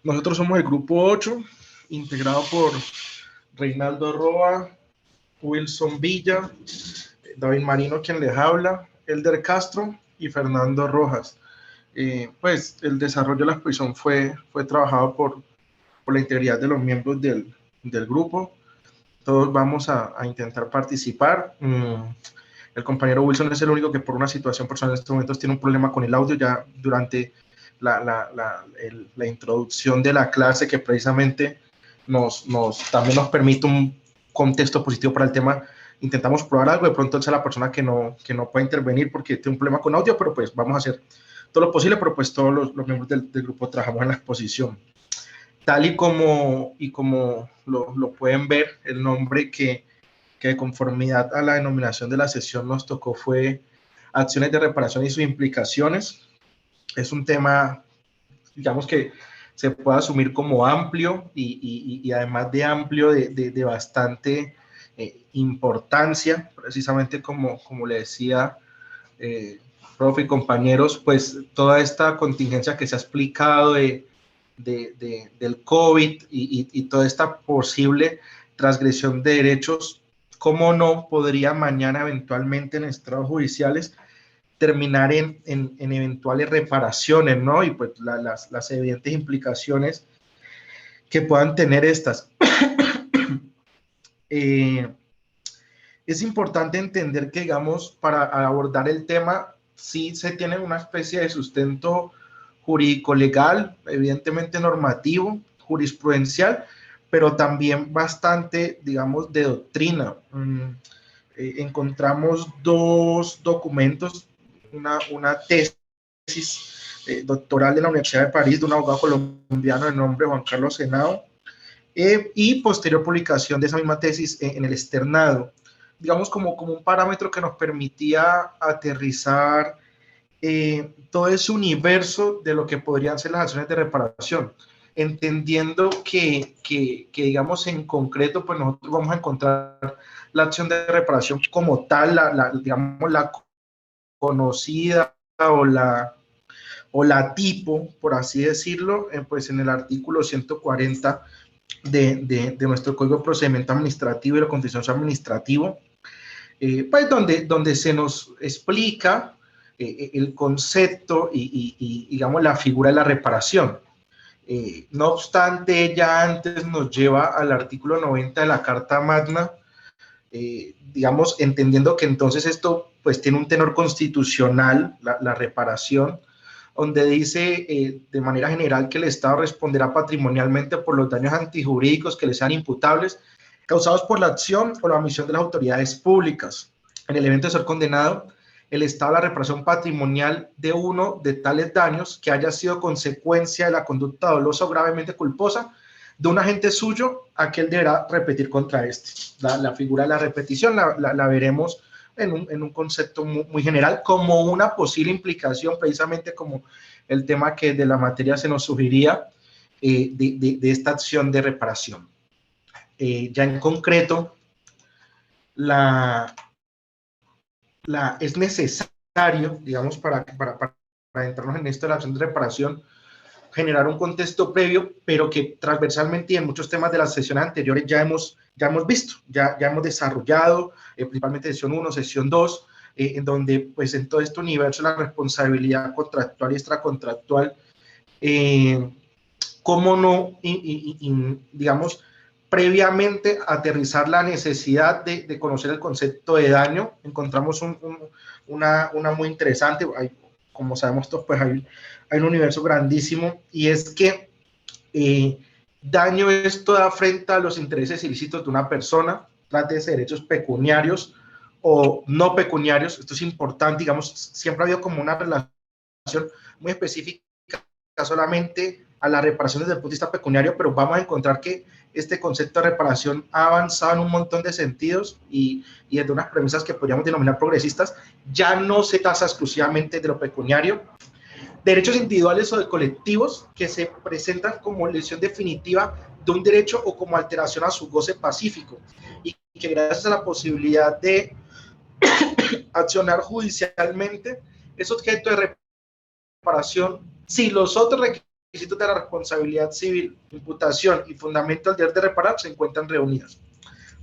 Nosotros somos el grupo 8, integrado por Reinaldo Roa, Wilson Villa, David Marino, quien les habla, Elder Castro y Fernando Rojas. Pues el desarrollo de la exposición fue trabajado por la integridad de los miembros del grupo. Todos vamos a intentar participar. El compañero Wilson es el único que por una situación personal en estos momentos tiene un problema con el audio. Ya durante la introducción de la clase, que precisamente también nos permite un contexto positivo para el tema, intentamos probar algo. De pronto es la persona que no puede intervenir porque tiene un problema con audio, pero pues vamos a hacer todo lo posible, pero pues todos los miembros del grupo trabajamos en la exposición. Tal y como lo pueden ver, el nombre que de conformidad a la denominación de la sesión nos tocó fue acciones de reparación y sus implicaciones. Es un tema, digamos, que se puede asumir como amplio y además de amplio, de bastante importancia, precisamente como le decía, profe y compañeros, pues toda esta contingencia que se ha explicado del COVID y toda esta posible transgresión de derechos, ¿cómo no podría mañana eventualmente en estrados judiciales terminar en eventuales reparaciones, ¿no? Y pues las evidentes implicaciones que puedan tener estas. Es importante entender que, digamos, para abordar el tema, sí se tiene una especie de sustento jurídico legal, evidentemente normativo, jurisprudencial, pero también bastante, digamos, de doctrina. Encontramos dos documentos, una tesis doctoral de la Universidad de París de un abogado colombiano de nombre Juan Carlos Henao, y posterior publicación de esa misma tesis en el externado, digamos como un parámetro que nos permitía aterrizar todo ese universo de lo que podrían ser las acciones de reparación. entendiendo que, digamos, en concreto, pues nosotros vamos a encontrar la acción de reparación como tal, digamos, la conocida o la tipo, por así decirlo, pues en el artículo 140 de nuestro Código de Procedimiento Administrativo y la Contencioso Administrativo, pues donde se nos explica el concepto y, digamos, la figura de la reparación. No obstante, ya antes nos lleva al artículo 90 de la Carta Magna, digamos, entendiendo que entonces esto pues tiene un tenor constitucional, la reparación, donde dice de manera general que el Estado responderá patrimonialmente por los daños antijurídicos que le sean imputables, causados por la acción o la omisión de las autoridades públicas. En el evento de ser condenado, el Estado la reparación patrimonial de uno de tales daños que haya sido consecuencia de la conducta dolosa o gravemente culposa de un agente suyo, aquel deberá repetir contra este. La figura de la repetición la veremos en un concepto muy general, como una posible implicación, precisamente como el tema que de la materia se nos sugería, de esta acción de reparación. Ya en concreto, es necesario, digamos, para entrarnos en esto de la acción de reparación, generar un contexto previo, pero que transversalmente y en muchos temas de las sesiones anteriores ya hemos visto, ya hemos desarrollado, principalmente sesión 1, sesión 2, en donde pues en todo este universo la responsabilidad contractual y extracontractual, cómo no, digamos, previamente aterrizar la necesidad de conocer el concepto de daño. Encontramos una muy interesante, como sabemos todos, pues hay un universo grandísimo, y es que daño es toda afrenta a los intereses ilícitos de una persona, trátese de derechos pecuniarios o no pecuniarios. Esto es importante, digamos, siempre ha habido como una relación muy específica solamente a la reparación desde el punto de vista pecuniario, pero vamos a encontrar que este concepto de reparación ha avanzado en un montón de sentidos y desde unas premisas que podríamos denominar progresistas, ya no se tasa exclusivamente de lo pecuniario. Derechos individuales o de colectivos que se presentan como lesión definitiva de un derecho o como alteración a su goce pacífico, y que gracias a la posibilidad de accionar judicialmente es objeto de reparación si los otros requisitos de la responsabilidad civil, imputación y fundamento del deber de reparar se encuentran reunidos.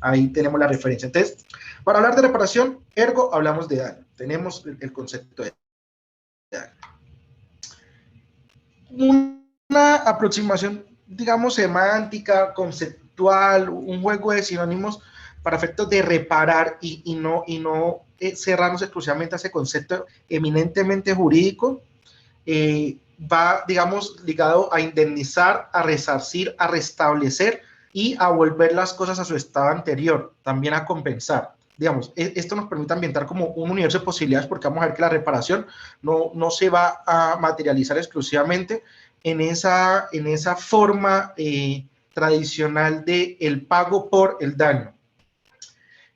Ahí tenemos la referencia. Entonces, para hablar de reparación, ergo, hablamos de daño. Tenemos el concepto de daño. Una aproximación, digamos, semántica, conceptual, un juego de sinónimos para efectos de reparar y no cerrarnos exclusivamente a ese concepto eminentemente jurídico, va, digamos, ligado a indemnizar, a resarcir, a restablecer y a volver las cosas a su estado anterior, también a compensar. Digamos, esto nos permite ambientar como un universo de posibilidades, porque vamos a ver que la reparación no se va a materializar exclusivamente en esa forma tradicional de el pago por el daño.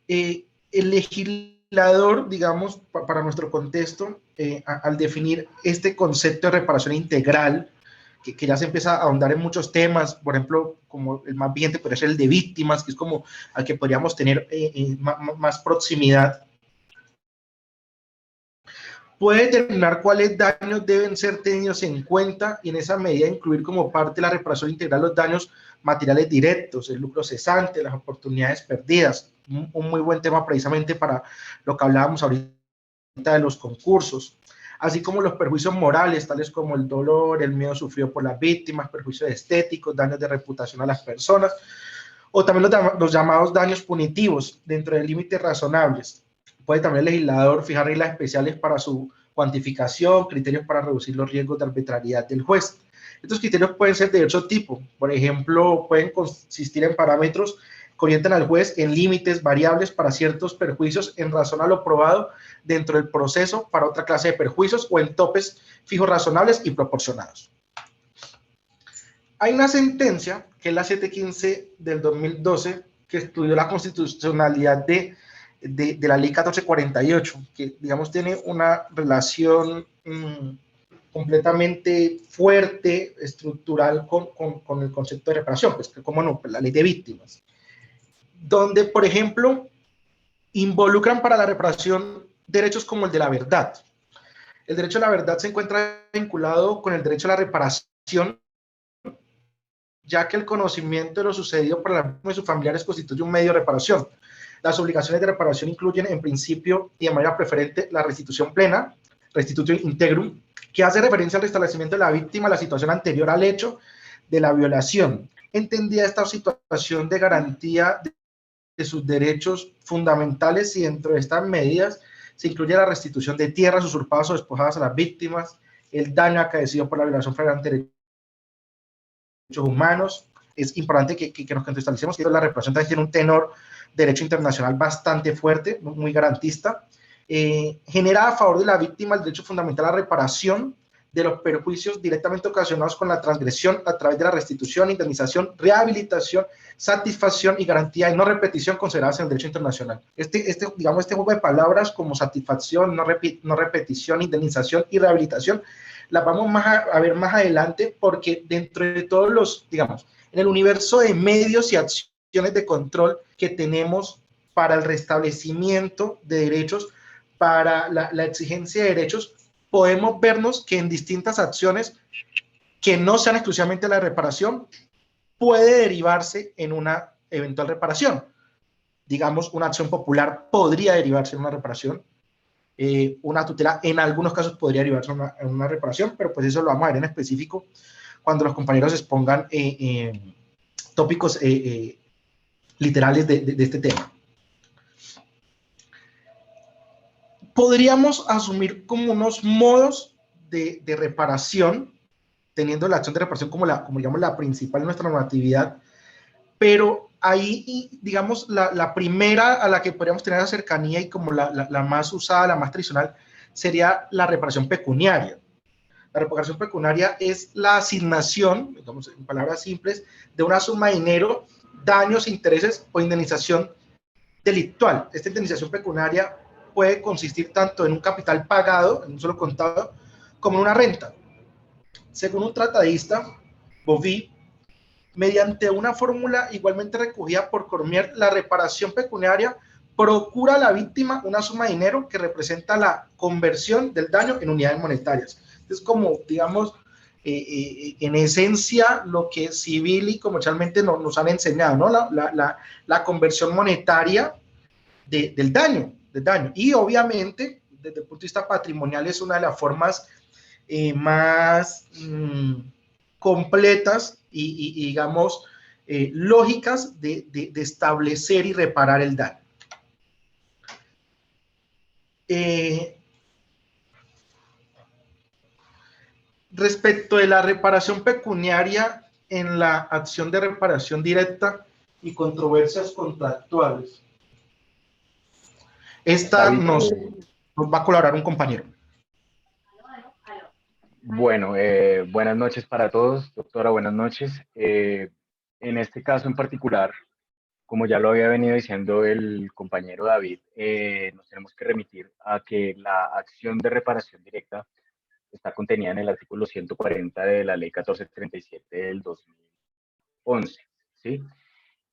El legislador, digamos, para nuestro contexto, al definir este concepto de reparación integral, que ya se empieza a ahondar en muchos temas, por ejemplo, como el más vigente puede ser el de víctimas, que es como al que podríamos tener más proximidad, puede determinar cuáles daños deben ser tenidos en cuenta y en esa medida incluir como parte de la reparación integral los daños materiales directos, el lucro cesante, las oportunidades perdidas. Un muy buen tema precisamente para lo que hablábamos ahorita de los concursos, así como los perjuicios morales, tales como el dolor, el miedo sufrido por las víctimas, perjuicios estéticos, daños de reputación a las personas, o también los llamados daños punitivos dentro de límites razonables. Puede también el legislador fijar reglas especiales para su cuantificación, criterios para reducir los riesgos de arbitrariedad del juez. Estos criterios pueden ser de diverso tipo. Por ejemplo, pueden consistir en parámetros que orientan al juez en límites variables para ciertos perjuicios en razón a lo probado dentro del proceso para otra clase de perjuicios, o en topes fijos razonables y proporcionados. Hay una sentencia, que es la 715 del 2012, que estudió la constitucionalidad de la ley 1448, que digamos tiene una relación completamente fuerte, estructural con el concepto de reparación, pues que como no, pues, la ley de víctimas, donde, por ejemplo, involucran para la reparación derechos como el de la verdad. El derecho a la verdad se encuentra vinculado con el derecho a la reparación, ya que el conocimiento de lo sucedido por la víctima y sus familiares constituye un medio de reparación. Las obligaciones de reparación incluyen, en principio y de manera preferente, la restitución plena, restitutio integrum, que hace referencia al restablecimiento de la víctima a la situación anterior al hecho de la violación. Entendía esta situación de garantía de sus derechos fundamentales, y dentro de estas medidas se incluye la restitución de tierras usurpadas o despojadas a las víctimas, el daño acaecido por la violación flagrante de derechos humanos. Es importante que nos contextualicemos que la reparación también tiene un tenor de derecho internacional bastante fuerte, muy garantista. Genera a favor de la víctima el derecho fundamental a la reparación de los perjuicios directamente ocasionados con la transgresión a través de la restitución, indemnización, rehabilitación, satisfacción y garantía de no repetición consideradas en el derecho internacional. Este juego de palabras como satisfacción, no repetición, indemnización y rehabilitación, las vamos a ver más adelante, porque dentro de todos los, digamos, en el universo de medios y acciones de control que tenemos para el restablecimiento de derechos, para la exigencia de derechos, podemos vernos que en distintas acciones que no sean exclusivamente la reparación, puede derivarse en una eventual reparación. Digamos, una acción popular podría derivarse en una reparación, una tutela en algunos casos podría derivarse en una reparación, pero pues eso lo vamos a ver en específico cuando los compañeros expongan tópicos literales de este tema. Podríamos asumir como unos modos de reparación, teniendo la acción de reparación como digamos, la principal en nuestra normatividad, pero ahí, digamos, la primera a la que podríamos tener la cercanía y como la más usada, la más tradicional, sería la reparación pecuniaria. La reparación pecuniaria es la asignación, digamos, en palabras simples, de una suma de dinero, daños, intereses o indemnización delictual. Esta indemnización pecuniaria puede consistir tanto en un capital pagado, en un solo contado, como en una renta. Según un tratadista, Bovy, mediante una fórmula igualmente recogida por Cormier, la reparación pecuniaria procura a la víctima una suma de dinero que representa la conversión del daño en unidades monetarias. Es como, digamos, en esencia, lo que civil y comercialmente nos han enseñado, ¿no? La conversión monetaria del daño. Y obviamente, desde el punto de vista patrimonial, es una de las formas más completas y digamos, lógicas de establecer y reparar el daño. Respecto de la reparación pecuniaria en la acción de reparación directa y controversias contractuales, esta nos va a colaborar un compañero. Bueno, buenas noches para todos, doctora, buenas noches. En este caso en particular, como ya lo había venido diciendo el compañero David, nos tenemos que remitir a que la acción de reparación directa está contenida en el artículo 140 de la ley 1437 del 2011, ¿sí?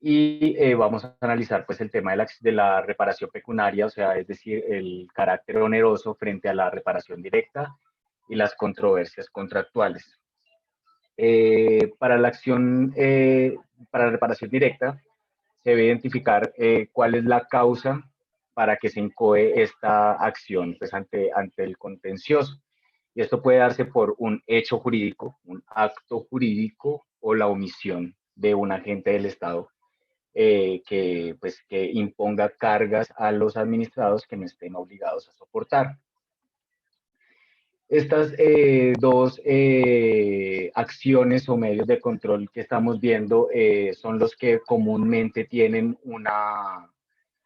Y vamos a analizar pues el tema de la reparación pecuniaria, o sea, es decir, el carácter oneroso frente a la reparación directa y las controversias contractuales. Para la acción, para la reparación directa, se debe identificar cuál es la causa para que se incoe esta acción pues, ante el contencioso. Y esto puede darse por un hecho jurídico, un acto jurídico o la omisión de un agente del Estado que imponga cargas a los administrados que no estén obligados a soportar. Estas dos acciones o medios de control que estamos viendo son los que comúnmente tienen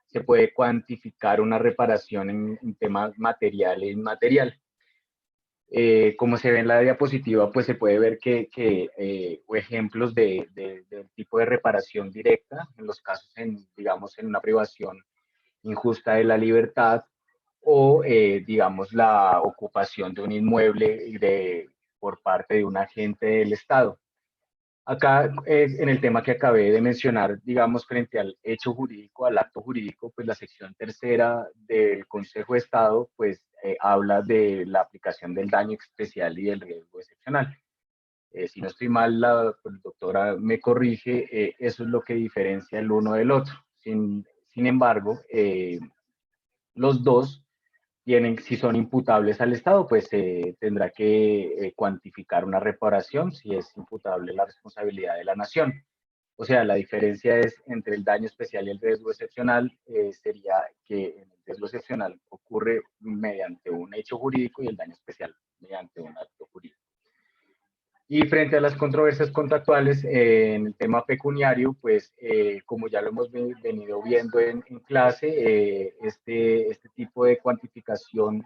se puede cuantificar una reparación en temas material e inmaterial. Como se ve en la diapositiva, pues se puede ver o ejemplos del tipo de reparación directa, en los casos, digamos, en una privación injusta de la libertad, o, digamos, la ocupación de un inmueble por parte de un agente del Estado. Acá, en el tema que acabé de mencionar, digamos, frente al hecho jurídico, al acto jurídico, pues la sección tercera del Consejo de Estado, pues habla de la aplicación del daño especial y del riesgo excepcional. Si no estoy mal, la doctora me corrige, eso es lo que diferencia el uno del otro. Sin embargo, los dos tienen, si son imputables al Estado, pues tendrá que cuantificar una reparación si es imputable la responsabilidad de la nación. O sea, la diferencia es entre el daño especial y el riesgo excepcional, sería que en el riesgo excepcional ocurre mediante un hecho jurídico y el daño especial mediante un acto jurídico. Y frente a las controversias contractuales, en el tema pecuniario, pues como ya lo hemos venido viendo en clase, este tipo de cuantificación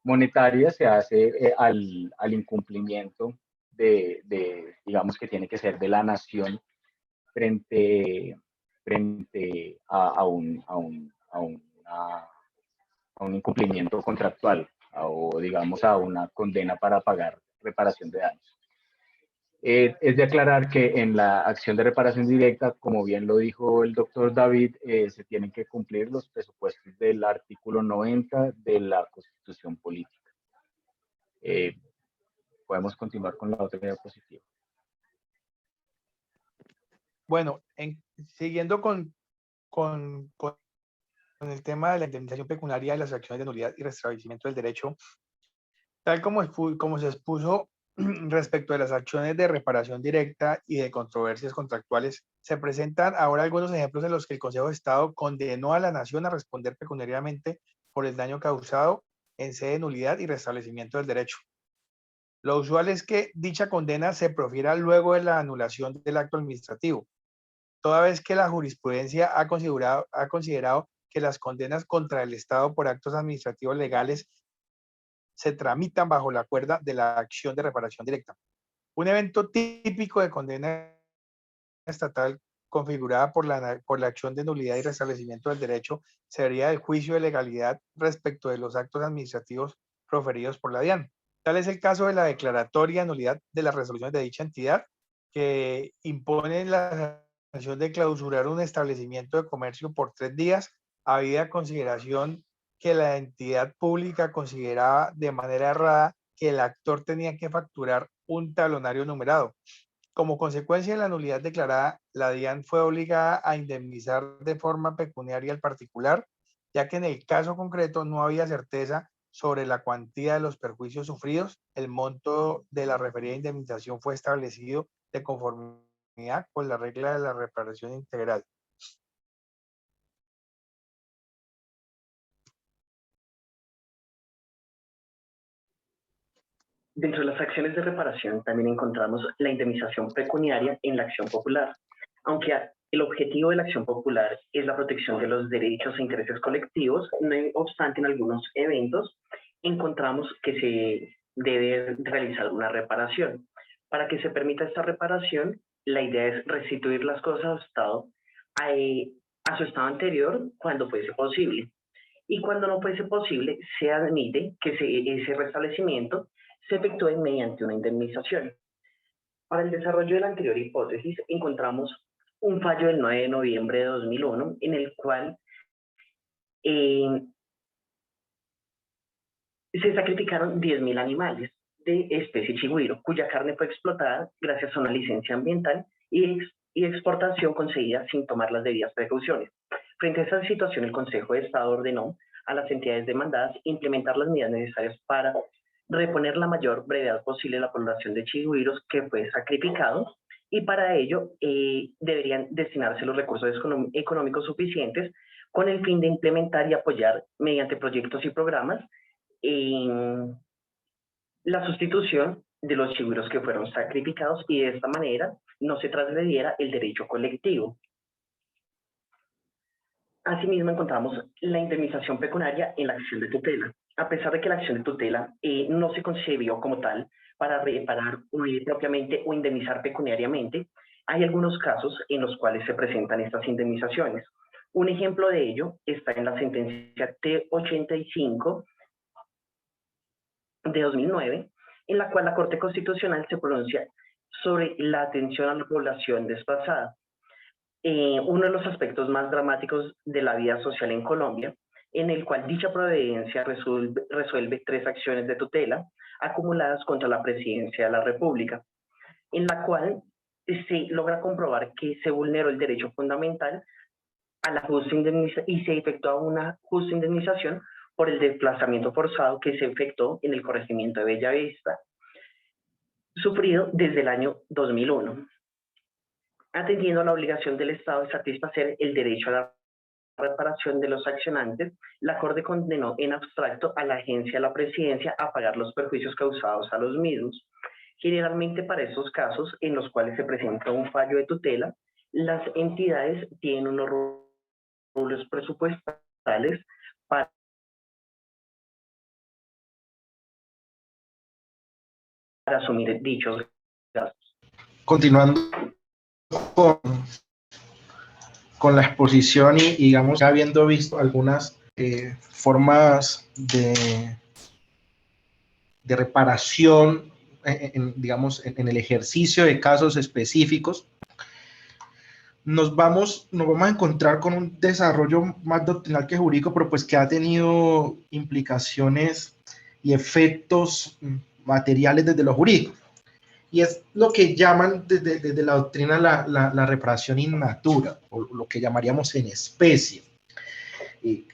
monetaria se hace al incumplimiento digamos que tiene que ser de la nación frente a un incumplimiento contractual o digamos a una condena para pagar reparación de daños. Es de aclarar que en la acción de reparación directa, como bien lo dijo el doctor David, se tienen que cumplir los presupuestos del artículo 90 de la Constitución Política. Podemos continuar con la otra diapositiva. Bueno, siguiendo con el tema de la indemnización pecuniaria de las acciones de nulidad y restablecimiento del derecho, tal como se expuso respecto de las acciones de reparación directa y de controversias contractuales, se presentan ahora algunos ejemplos en los que el Consejo de Estado condenó a la nación a responder pecuniariamente por el daño causado en sede de nulidad y restablecimiento del derecho. Lo usual es que dicha condena se profiera luego de la anulación del acto administrativo, toda vez que la jurisprudencia ha considerado que las condenas contra el Estado por actos administrativos legales se tramitan bajo la cuerda de la acción de reparación directa. Un evento típico de condena estatal configurada por la acción de nulidad y restablecimiento del derecho sería el juicio de legalidad respecto de los actos administrativos proferidos por la DIAN. Tal es el caso de la declaratoria de nulidad de las resoluciones de dicha entidad, que impone la sanción de clausurar un establecimiento de comercio por 3 días, habida consideración que la entidad pública consideraba de manera errada que el actor tenía que facturar un talonario numerado. Como consecuencia de la nulidad declarada, la DIAN fue obligada a indemnizar de forma pecuniaria al particular, ya que en el caso concreto no había certeza sobre la cuantía de los perjuicios sufridos. El monto de la referida indemnización fue establecido de conformidad con la regla de la reparación integral. Dentro de las acciones de reparación también encontramos la indemnización pecuniaria en la acción popular. Aunque el objetivo de la acción popular es la protección de los derechos e intereses colectivos, no obstante, en algunos eventos encontramos que se debe realizar una reparación. Para que se permita esta reparación, la idea es restituir las cosas a su estado anterior cuando fuese posible. Y cuando no fuese posible, se admite que ese restablecimiento se efectúe mediante una indemnización. Para el desarrollo de la anterior hipótesis, encontramos un fallo del 9 de noviembre de 2001 en el cual se sacrificaron 10.000 animales de especie chigüiro, cuya carne fue explotada gracias a una licencia ambiental y exportación concedida sin tomar las debidas precauciones. Frente a esa situación, el Consejo de Estado ordenó a las entidades demandadas implementar las medidas necesarias para reponer la mayor brevedad posible la población de chigüiros que fue sacrificado, y para ello deberían destinarse los recursos económicos suficientes con el fin de implementar y apoyar mediante proyectos y programas la sustitución de los chigüiros que fueron sacrificados, y de esta manera no se transgrediera el derecho colectivo. Asimismo, encontramos la indemnización pecuniaria en la acción de tutela. A pesar de que la acción de tutela no se concibió como tal para reparar propiamente o indemnizar pecuniariamente, hay algunos casos en los cuales se presentan estas indemnizaciones. Un ejemplo de ello está en la sentencia T85 de 2009, en la cual la Corte Constitucional se pronuncia sobre la atención a la población desplazada, uno de los aspectos más dramáticos de la vida social en Colombia, en el cual dicha providencia resuelve 3 acciones de tutela acumuladas contra la Presidencia de la República, en la cual se logra comprobar que se vulneró el derecho fundamental a la justa indemnización y se efectúa una justa indemnización por el desplazamiento forzado que se efectuó en el corregimiento de Bellavista, sufrido desde el año 2001. Atendiendo a la obligación del Estado de satisfacer el derecho a la reparación de los accionantes, la Corte condenó en abstracto a la agencia de la Presidencia a pagar los perjuicios causados a los mismos. Generalmente para estos casos en los cuales se presenta un fallo de tutela, las entidades tienen unos rubros presupuestales para asumir dichos gastos. Continuando con la exposición y digamos, habiendo visto algunas formas de reparación, digamos, en el ejercicio de casos específicos, nos vamos a encontrar con un desarrollo más doctrinal que jurídico, pero pues que ha tenido implicaciones y efectos materiales desde lo jurídico. Y es lo que llaman desde la doctrina la reparación in natura, o lo que llamaríamos en especie.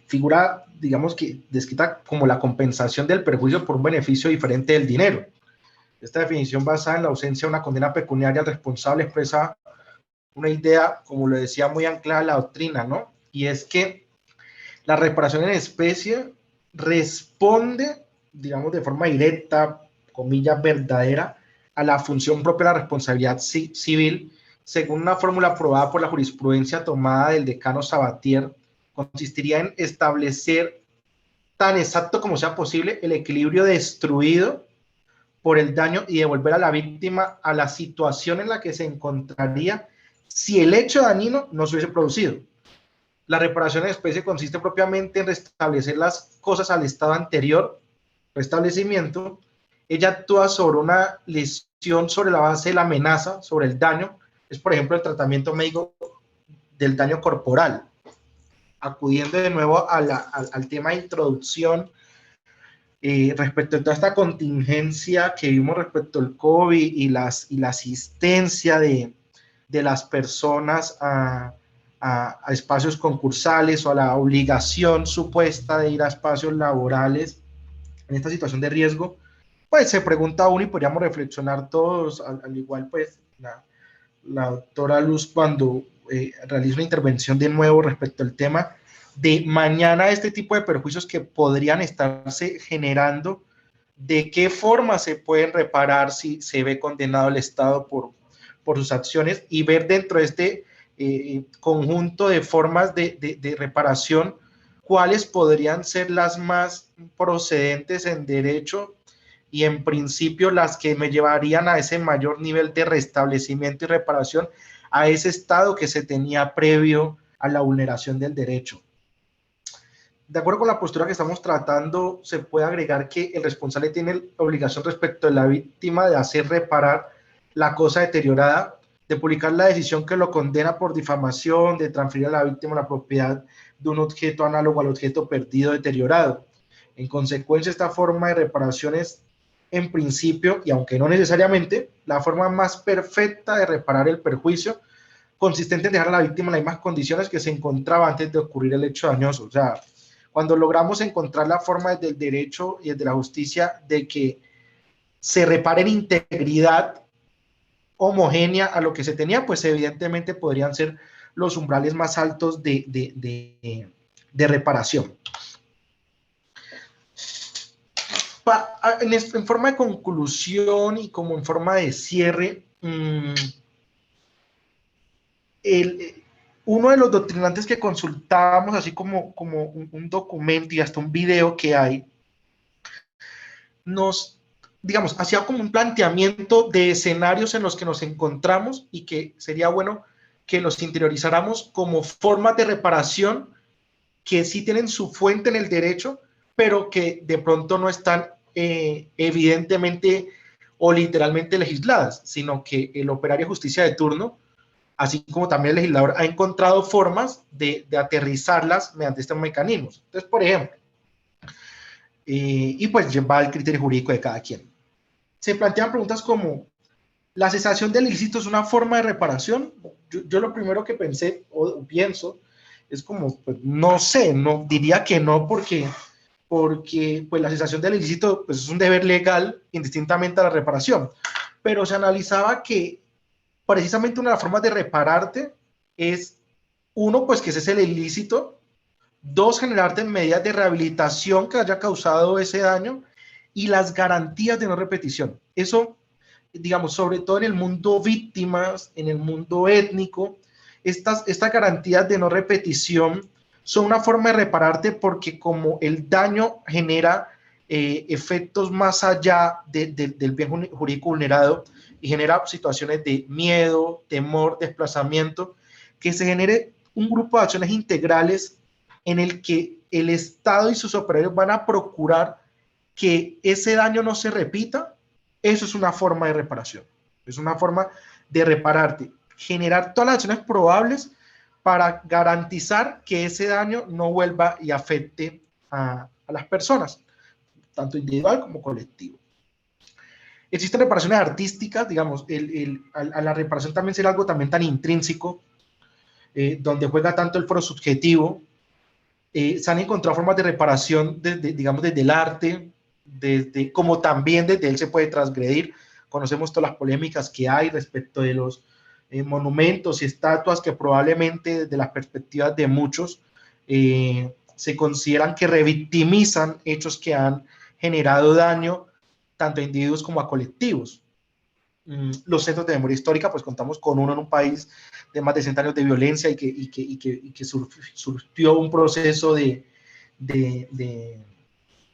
Figura, digamos, que descrita como la compensación del perjuicio por un beneficio diferente del dinero. Esta definición, basada en la ausencia de una condena pecuniaria al responsable, expresa una idea, como lo decía, muy anclada a la doctrina, ¿no? Y es que la reparación en especie responde, digamos, de forma directa, comillas, verdadera, a la función propia de la responsabilidad civil, según una fórmula aprobada por la jurisprudencia tomada del decano Sabatier. Consistiría en establecer tan exacto como sea posible el equilibrio destruido por el daño y devolver a la víctima a la situación en la que se encontraría si el hecho dañino no se hubiese producido. La reparación en especie consiste propiamente en restablecer las cosas al estado anterior, restablecimiento. Ella actúa sobre una lesión sobre la base de la amenaza, sobre el daño. Es, por ejemplo, el tratamiento médico del daño corporal. Acudiendo de nuevo al tema de introducción, respecto a toda esta contingencia que vimos respecto al COVID y la asistencia de las personas a espacios concursales o a la obligación supuesta de ir a espacios laborales en esta situación de riesgo, pues se pregunta uno y podríamos reflexionar todos, al igual pues la doctora Luz cuando realiza una intervención de nuevo respecto al tema de mañana este tipo de perjuicios que podrían estarse generando, de qué forma se pueden reparar si se ve condenado el Estado por sus acciones y ver dentro de este conjunto de formas de reparación cuáles podrían ser las más procedentes en derecho y en principio las que me llevarían a ese mayor nivel de restablecimiento y reparación a ese estado que se tenía previo a la vulneración del derecho. De acuerdo con la postura que estamos tratando, se puede agregar que el responsable tiene obligación respecto de la víctima de hacer reparar la cosa deteriorada, de publicar la decisión que lo condena por difamación, de transferir a la víctima la propiedad de un objeto análogo al objeto perdido deteriorado. En consecuencia, esta forma de reparación es, en principio, y aunque no necesariamente, la forma más perfecta de reparar el perjuicio, consistente en dejar a la víctima en las mismas condiciones que se encontraba antes de ocurrir el hecho dañoso. O sea, cuando logramos encontrar la forma desde el derecho y desde la justicia de que se repare en integridad homogénea a lo que se tenía, pues evidentemente podrían ser los umbrales más altos de reparación. En forma de conclusión y como en forma de cierre, uno de los doctrinantes que consultábamos, así como un documento y hasta un video que hay, nos, digamos, hacía como un planteamiento de escenarios en los que nos encontramos y que sería bueno que los interiorizáramos como formas de reparación que sí tienen su fuente en el derecho, pero que de pronto no están evidentemente o literalmente legisladas, sino que el operario de justicia de turno, así como también el legislador, ha encontrado formas de aterrizarlas mediante estos mecanismos. Entonces, por ejemplo, y pues va al criterio jurídico de cada quien. Se plantean preguntas como, ¿la cesación del ilícito es una forma de reparación? Yo lo primero que pensé o pienso es como, pues, no sé, no, diría que no, porque pues, la cesación del ilícito pues, es un deber legal indistintamente a la reparación. Pero se analizaba que precisamente una de las formas de repararte es, uno, pues que cese el ilícito, dos, generarte medidas de rehabilitación que haya causado ese daño y las garantías de no repetición. Eso, digamos, sobre todo en el mundo víctimas, en el mundo étnico, estas garantías de no repetición son una forma de repararte porque como el daño genera efectos más allá del bien jurídico vulnerado y genera situaciones de miedo, temor, desplazamiento, que se genere un grupo de acciones integrales en el que el Estado y sus operarios van a procurar que ese daño no se repita. Eso es una forma de reparación, es una forma de repararte, generar todas las acciones probables para garantizar que ese daño no vuelva y afecte a las personas, tanto individual como colectivo. Existen reparaciones artísticas, digamos, a la reparación también será algo también tan intrínseco, donde juega tanto el foro subjetivo. Se han encontrado formas de reparación, digamos, desde el arte, como también desde él se puede transgredir. Conocemos todas las polémicas que hay respecto de los monumentos y estatuas que probablemente desde las perspectivas de muchos se consideran que revictimizan hechos que han generado daño tanto a individuos como a colectivos. Los centros de memoria histórica, pues contamos con uno en un país de más de 60 años de violencia y que surgió un proceso de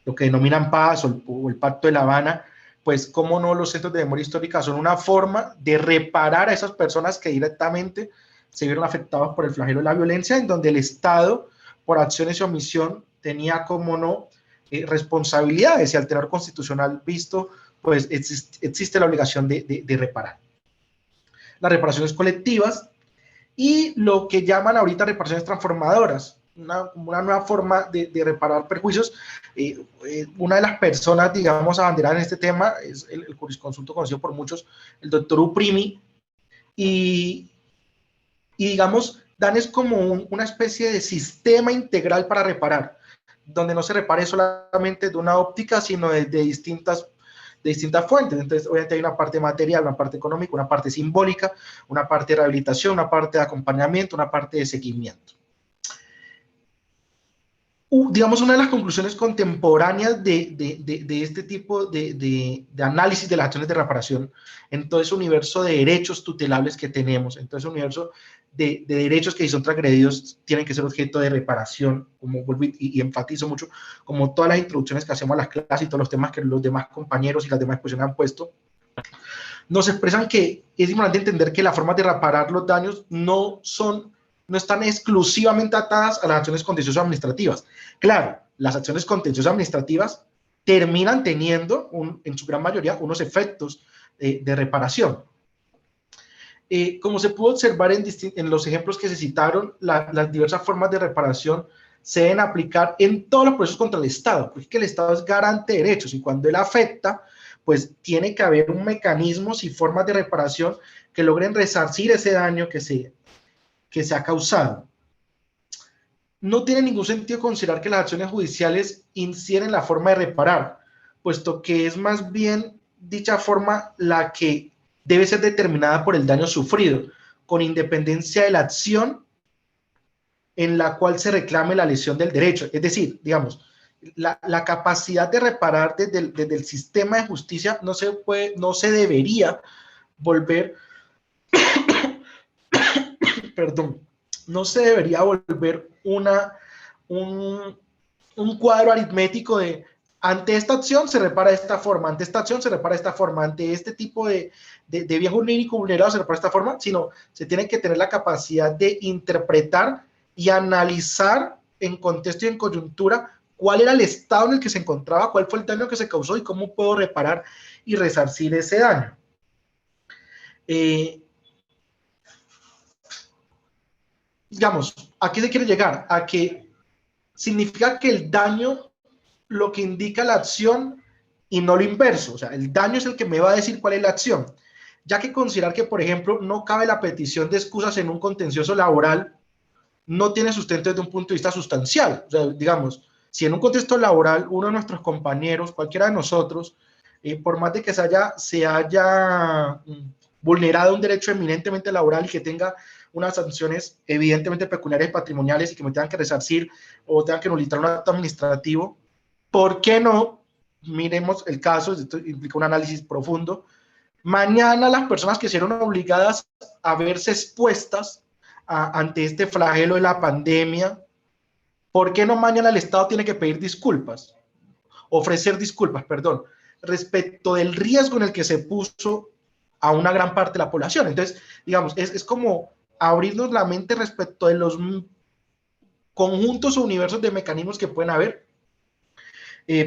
lo que denominan paz o el Pacto de La Habana. Pues cómo no, los centros de memoria histórica son una forma de reparar a esas personas que directamente se vieron afectadas por el flagelo de la violencia, en donde el Estado, por acciones y omisión, tenía, como no, responsabilidades, y al tenor constitucional visto, pues existe la obligación de reparar. Las reparaciones colectivas y lo que llaman ahorita reparaciones transformadoras, una nueva forma de reparar perjuicios. Una de las personas, digamos, abanderadas en este tema es el jurisconsulto conocido por muchos, el doctor Uprimi, y digamos, dan es como una especie de sistema integral para reparar, donde no se repare solamente de una óptica, sino de distintas fuentes. Entonces, obviamente hay una parte material, una parte económica, una parte simbólica, una parte de rehabilitación, una parte de acompañamiento, una parte de seguimiento. Digamos, una de las conclusiones contemporáneas de este tipo de análisis de las acciones de reparación en todo ese universo de derechos tutelables que tenemos, en todo ese universo de derechos que si son transgredidos tienen que ser objeto de reparación, como vuelvo y enfatizo mucho, como todas las introducciones que hacemos a las clases y todos los temas que los demás compañeros y las demás exposiciones han puesto, nos expresan que es importante entender que las formas de reparar los daños no están exclusivamente atadas a las acciones contenciosas administrativas. Claro, las acciones contenciosas administrativas terminan teniendo, en su gran mayoría, unos efectos de reparación. Como se pudo observar en los ejemplos que se citaron, las diversas formas de reparación se deben aplicar en todos los procesos contra el Estado, porque el Estado es garante de derechos y cuando él afecta, pues tiene que haber un mecanismos y formas de reparación que logren resarcir ese daño que se ha causado. No tiene ningún sentido considerar que las acciones judiciales inciden en la forma de reparar, puesto que es más bien dicha forma la que debe ser determinada por el daño sufrido, con independencia de la acción en la cual se reclame la lesión del derecho. Es decir, digamos, la capacidad de reparar desde el sistema de justicia no se debería volver perdón, no se debería volver un cuadro aritmético de ante esta acción se repara de esta forma, ante esta acción se repara de esta forma, ante este tipo de bien jurídico vulnerado se repara de esta forma, sino se tiene que tener la capacidad de interpretar y analizar en contexto y en coyuntura cuál era el estado en el que se encontraba, cuál fue el daño que se causó y cómo puedo reparar y resarcir ese daño. Digamos, ¿a qué se quiere llegar? A que significa que el daño lo que indica la acción y no lo inverso. O sea, el daño es el que me va a decir cuál es la acción. Ya que considerar que, por ejemplo, no cabe la petición de excusas en un contencioso laboral, no tiene sustento desde un punto de vista sustancial. O sea, digamos, si en un contexto laboral uno de nuestros compañeros, cualquiera de nosotros, por más de que se haya vulnerado un derecho eminentemente laboral y que tenga unas sanciones evidentemente pecuniarias y patrimoniales y que me tengan que resarcir o tengan que nulitar un acto administrativo, ¿por qué no? Miremos el caso, esto implica un análisis profundo. Mañana las personas que serán obligadas a verse expuestas ante este flagelo de la pandemia, ¿por qué no mañana el Estado tiene que pedir disculpas? Ofrecer disculpas, perdón, respecto del riesgo en el que se puso a una gran parte de la población. Entonces, digamos, es como abrirnos la mente respecto de los conjuntos o universos de mecanismos que pueden haber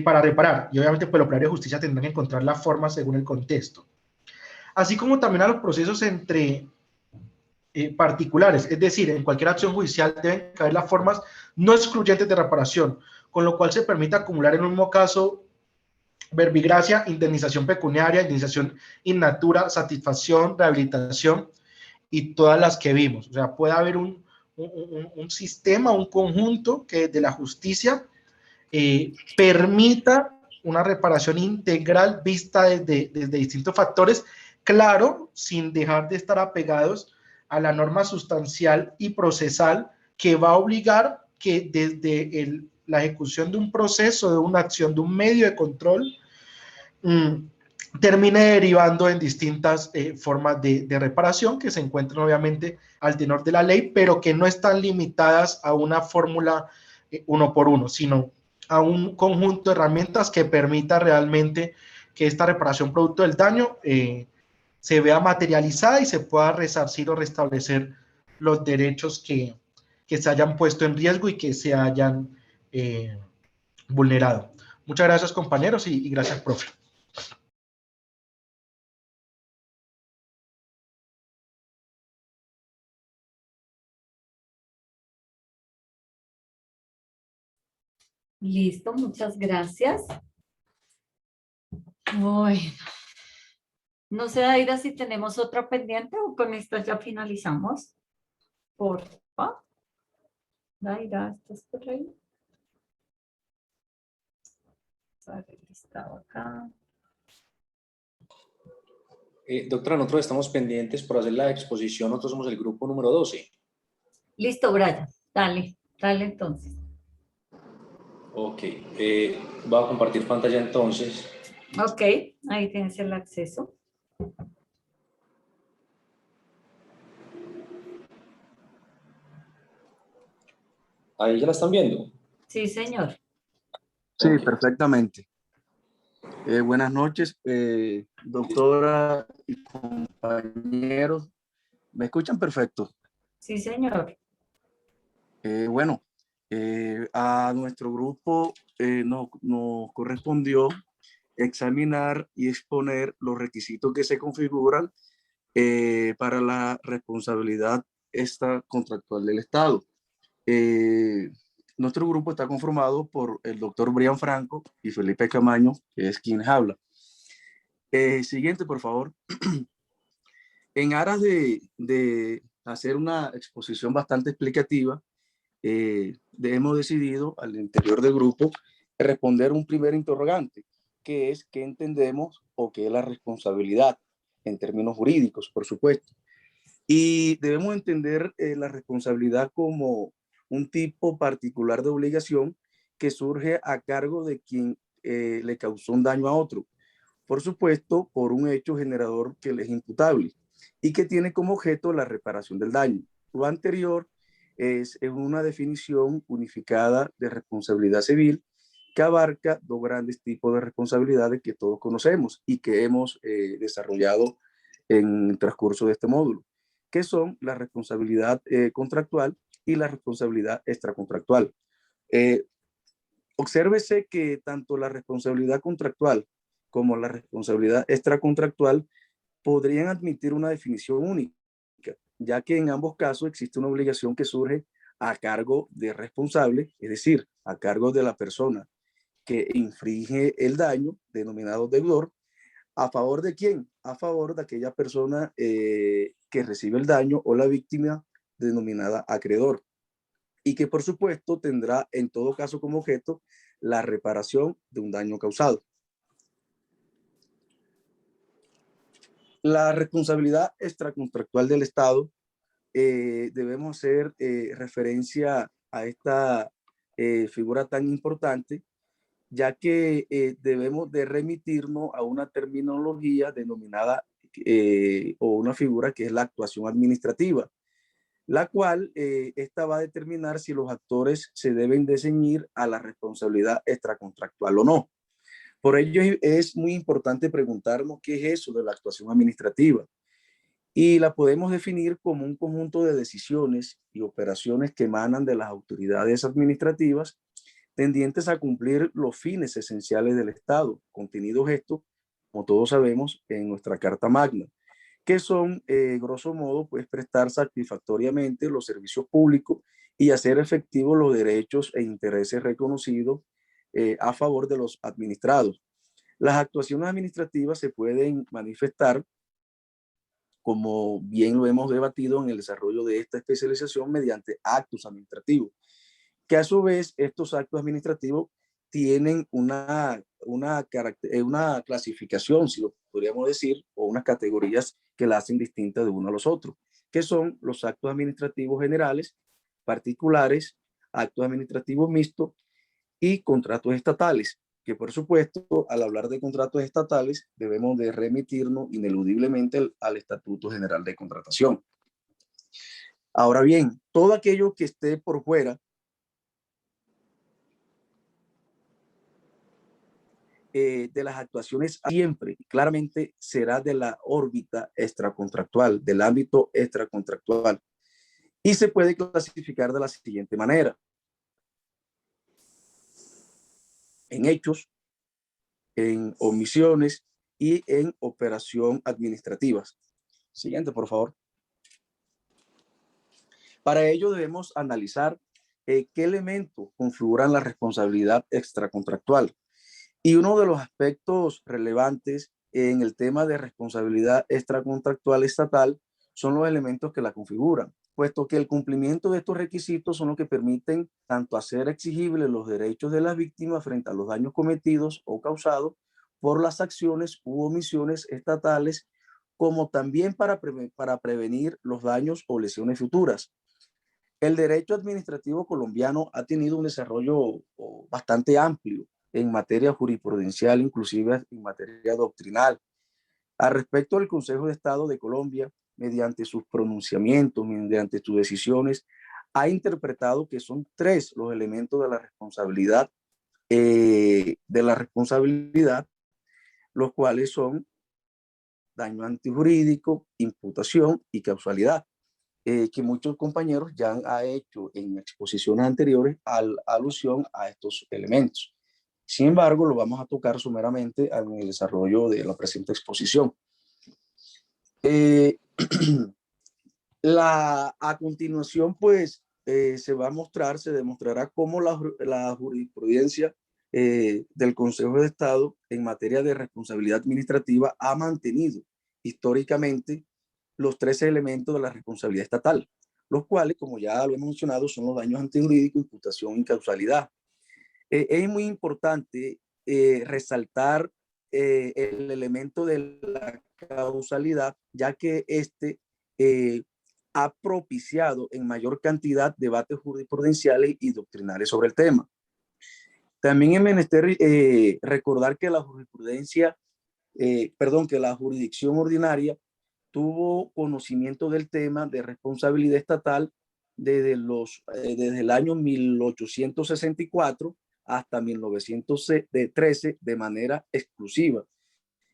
para reparar. Y obviamente, pues, los operarios de justicia tendrán que encontrar la forma según el contexto. Así como también a los procesos entre particulares, es decir, en cualquier acción judicial deben caber las formas no excluyentes de reparación, con lo cual se permite acumular en un mismo caso verbigracia, indemnización pecuniaria, indemnización in natura, satisfacción, rehabilitación y todas las que vimos. O sea, puede haber un sistema, un conjunto que de la justicia permita una reparación integral vista desde distintos factores, claro, sin dejar de estar apegados a la norma sustancial y procesal que va a obligar que desde la ejecución de un proceso, de una acción, de un medio de control, termine derivando en distintas formas de reparación que se encuentran obviamente al tenor de la ley, pero que no están limitadas a una fórmula uno por uno, sino a un conjunto de herramientas que permita realmente que esta reparación producto del daño se vea materializada y se pueda resarcir o restablecer los derechos que se hayan puesto en riesgo y que se hayan vulnerado. Muchas gracias, compañeros, y gracias, profe. Listo, muchas gracias. Bueno, no sé, Aida, si tenemos otra pendiente o con esto ya finalizamos. Porfa. Aida, ¿estás por ahí? Estaba acá. Doctora, nosotros estamos pendientes por hacer la exposición, nosotros somos el grupo número 12. Listo, Brian, dale entonces. Ok, voy a compartir pantalla entonces. Ok, ahí tienes el acceso. Ahí ya la están viendo. Sí, señor. Sí, Okay. perfectamente. Buenas noches, doctora y compañeros. ¿Me escuchan perfecto? Sí, señor. Bueno, a nuestro grupo nos correspondió examinar y exponer los requisitos que se configuran para la responsabilidad contractual del Estado. Nuestro grupo está conformado por el doctor Brian Franco y Felipe Camaño, que es quien habla. Siguiente, por favor. En aras de hacer una exposición bastante explicativa, hemos decidido al interior del grupo responder un primer interrogante, que es qué entendemos o qué es la responsabilidad en términos jurídicos, por supuesto. Y debemos entender la responsabilidad como un tipo particular de obligación que surge a cargo de quien le causó un daño a otro, por supuesto, por un hecho generador que le es imputable y que tiene como objeto la reparación del daño. Lo anterior es una definición unificada de responsabilidad civil que abarca dos grandes tipos de responsabilidades que todos conocemos y que hemos desarrollado en el transcurso de este módulo, que son la responsabilidad contractual y la responsabilidad extracontractual. Obsérvese que tanto la responsabilidad contractual como la responsabilidad extracontractual podrían admitir una definición única, ya que en ambos casos existe una obligación que surge a cargo del responsable, es decir, a cargo de la persona que infringe el daño, denominado deudor. ¿A favor de quién? A favor de aquella persona que recibe el daño, o la víctima, denominada acreedor, y que por supuesto tendrá en todo caso como objeto la reparación de un daño causado. La responsabilidad extracontractual del Estado, debemos hacer referencia a esta figura tan importante, ya que debemos de remitirnos a una terminología denominada o una figura que es la actuación administrativa, la cual esta va a determinar si los actores se deben de ceñir a la responsabilidad extracontractual o no. Por ello es muy importante preguntarnos qué es eso de la actuación administrativa, y la podemos definir como un conjunto de decisiones y operaciones que emanan de las autoridades administrativas tendientes a cumplir los fines esenciales del Estado, contenidos estos, como todos sabemos, en nuestra Carta Magna, que son, grosso modo, pues prestar satisfactoriamente los servicios públicos y hacer efectivos los derechos e intereses reconocidos a favor de los administrados. Las actuaciones administrativas se pueden manifestar, como bien lo hemos debatido en el desarrollo de esta especialización, mediante actos administrativos, que a su vez estos actos administrativos tienen una clasificación, si lo podríamos decir, o unas categorías que la hacen distinta de uno a los otros, que son los actos administrativos generales, particulares, actos administrativos mixtos y contratos estatales, que por supuesto, al hablar de contratos estatales, debemos de remitirnos ineludiblemente al Estatuto General de Contratación. Ahora bien, todo aquello que esté por fuera de las actuaciones siempre claramente será de la órbita extracontractual, del ámbito extracontractual, y se puede clasificar de la siguiente manera: en hechos, en omisiones y en operación administrativas. Siguiente, por favor. Para ello debemos analizar qué elementos configuran la responsabilidad extracontractual. Y uno de los aspectos relevantes en el tema de responsabilidad extracontractual estatal son los elementos que la configuran, puesto que el cumplimiento de estos requisitos son los que permiten tanto hacer exigibles los derechos de las víctimas frente a los daños cometidos o causados por las acciones u omisiones estatales, como también para prevenir los daños o lesiones futuras. El derecho administrativo colombiano ha tenido un desarrollo bastante amplio en materia jurisprudencial, inclusive en materia doctrinal. Al respecto, el Consejo de Estado de Colombia, mediante sus pronunciamientos, mediante sus decisiones, ha interpretado que son tres los elementos de la responsabilidad, los cuales son daño antijurídico, imputación y causalidad, que muchos compañeros ya han hecho en exposiciones anteriores alusión a estos elementos. Sin embargo, lo vamos a tocar sumeramente en el desarrollo de la presente exposición. A continuación, pues, se demostrará cómo la jurisprudencia del Consejo de Estado en materia de responsabilidad administrativa ha mantenido históricamente los tres elementos de la responsabilidad estatal, los cuales, como ya lo he mencionado, son los daños antijurídicos, imputación y causalidad. Es muy importante resaltar el elemento de la causalidad, ya que este ha propiciado en mayor cantidad debates jurisprudenciales y doctrinales sobre el tema. También es menester recordar que la jurisdicción ordinaria tuvo conocimiento del tema de responsabilidad estatal desde el año 1864 hasta 1913 de manera exclusiva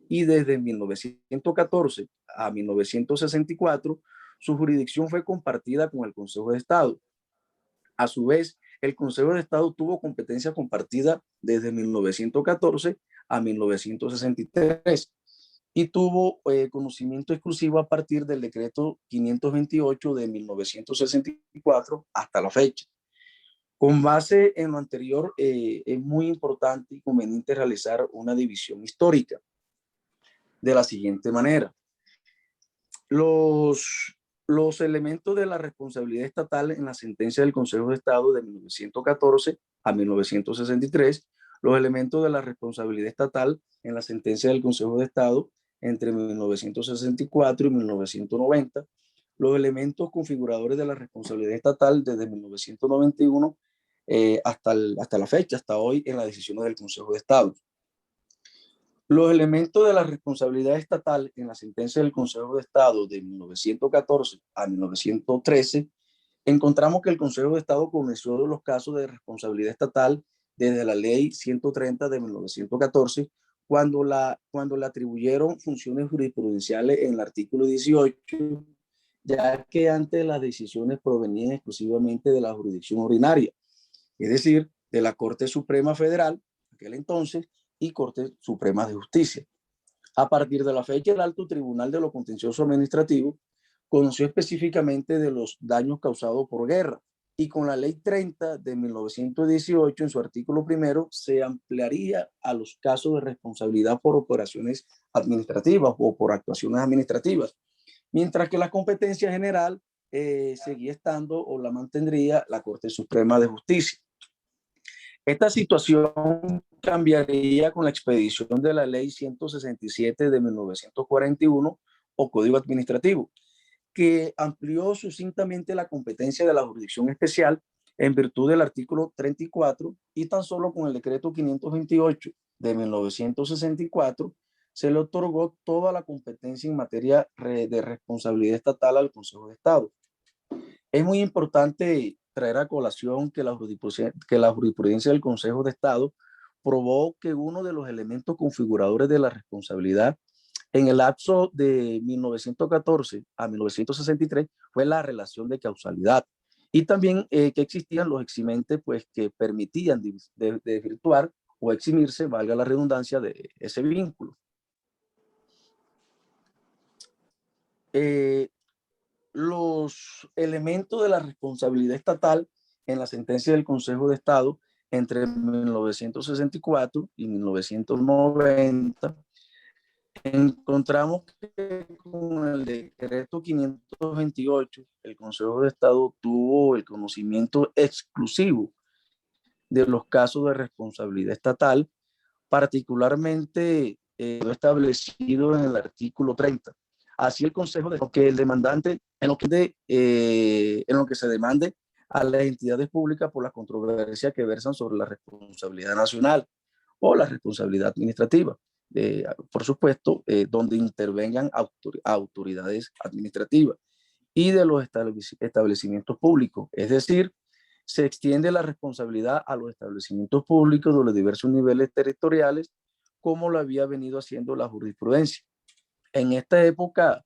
y desde 1914 a 1964 su jurisdicción fue compartida con el Consejo de Estado. A su vez, el Consejo de Estado tuvo competencia compartida desde 1914 a 1963 y tuvo conocimiento exclusivo a partir del decreto 528 de 1964 hasta la fecha. Con base en lo anterior, es muy importante y conveniente realizar una división histórica de la siguiente manera. Los elementos de la responsabilidad estatal en la sentencia del Consejo de Estado de 1914 a 1963, los elementos de la responsabilidad estatal en la sentencia del Consejo de Estado entre 1964 y 1990, los elementos configuradores de la responsabilidad estatal desde 1991 hasta la fecha, hasta hoy en las decisiones del Consejo de Estado. Los elementos de la responsabilidad estatal en la sentencia del Consejo de Estado de 1914 a 1913, encontramos que el Consejo de Estado conoció los casos de responsabilidad estatal desde la Ley 130 de 1914, cuando le atribuyeron funciones jurisprudenciales en el artículo 18, ya que antes las decisiones provenían exclusivamente de la jurisdicción ordinaria, es decir, de la Corte Suprema Federal, en aquel entonces, y Corte Suprema de Justicia. A partir de la fecha, el Alto Tribunal de lo Contencioso Administrativo conoció específicamente de los daños causados por guerra y con la Ley 30 de 1918, en su artículo primero, se ampliaría a los casos de responsabilidad por operaciones administrativas o por actuaciones administrativas, mientras que la competencia general seguía estando o la mantendría la Corte Suprema de Justicia. Esta situación cambiaría con la expedición de la Ley 167 de 1941 o Código Administrativo, que amplió sucintamente la competencia de la jurisdicción especial en virtud del artículo 34 y tan solo con el decreto 528 de 1964 se le otorgó toda la competencia en materia de responsabilidad estatal al Consejo de Estado. Es muy importante traer a colación que la jurisprudencia del Consejo de Estado probó que uno de los elementos configuradores de la responsabilidad en el lapso de 1914 a 1963 fue la relación de causalidad y también que existían los eximentes pues, que permitían desvirtuar o eximirse, valga la redundancia, de ese vínculo. Los elementos de la responsabilidad estatal en la sentencia del Consejo de Estado entre 1964 y 1990, encontramos que con el decreto 528, el Consejo de Estado tuvo el conocimiento exclusivo de los casos de responsabilidad estatal, particularmente establecido en el artículo 30. Así el Consejo de que el demandante, en lo que se demande a las entidades públicas por las controversias que versan sobre la responsabilidad nacional o la responsabilidad administrativa. Por supuesto, donde intervengan autoridades administrativas y de los establecimientos públicos. Es decir, se extiende la responsabilidad a los establecimientos públicos de los diversos niveles territoriales, como lo había venido haciendo la jurisprudencia. En esta época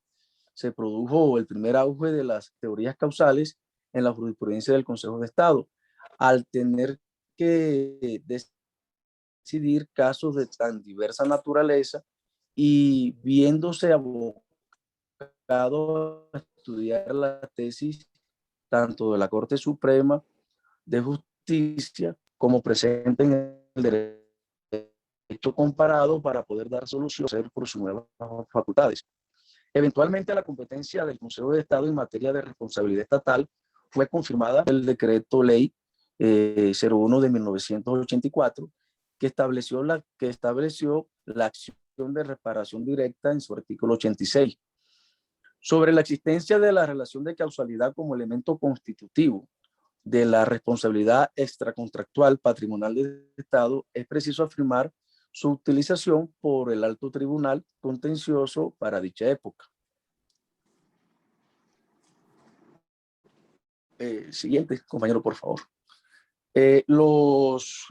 se produjo el primer auge de las teorías causales en la jurisprudencia del Consejo de Estado, al tener que decidir casos de tan diversa naturaleza y viéndose abocado a estudiar la tesis tanto de la Corte Suprema de Justicia como presente en el derecho comparado para poder dar solución por sus nuevas facultades. Eventualmente la competencia del Consejo de Estado en materia de responsabilidad estatal fue confirmada en el decreto ley 01 de 1984 que estableció la acción de reparación directa en su artículo 86. Sobre la existencia de la relación de causalidad como elemento constitutivo de la responsabilidad extracontractual patrimonial del Estado, es preciso afirmar su utilización por el Alto Tribunal Contencioso para dicha época. Siguiente, compañero, por favor. Los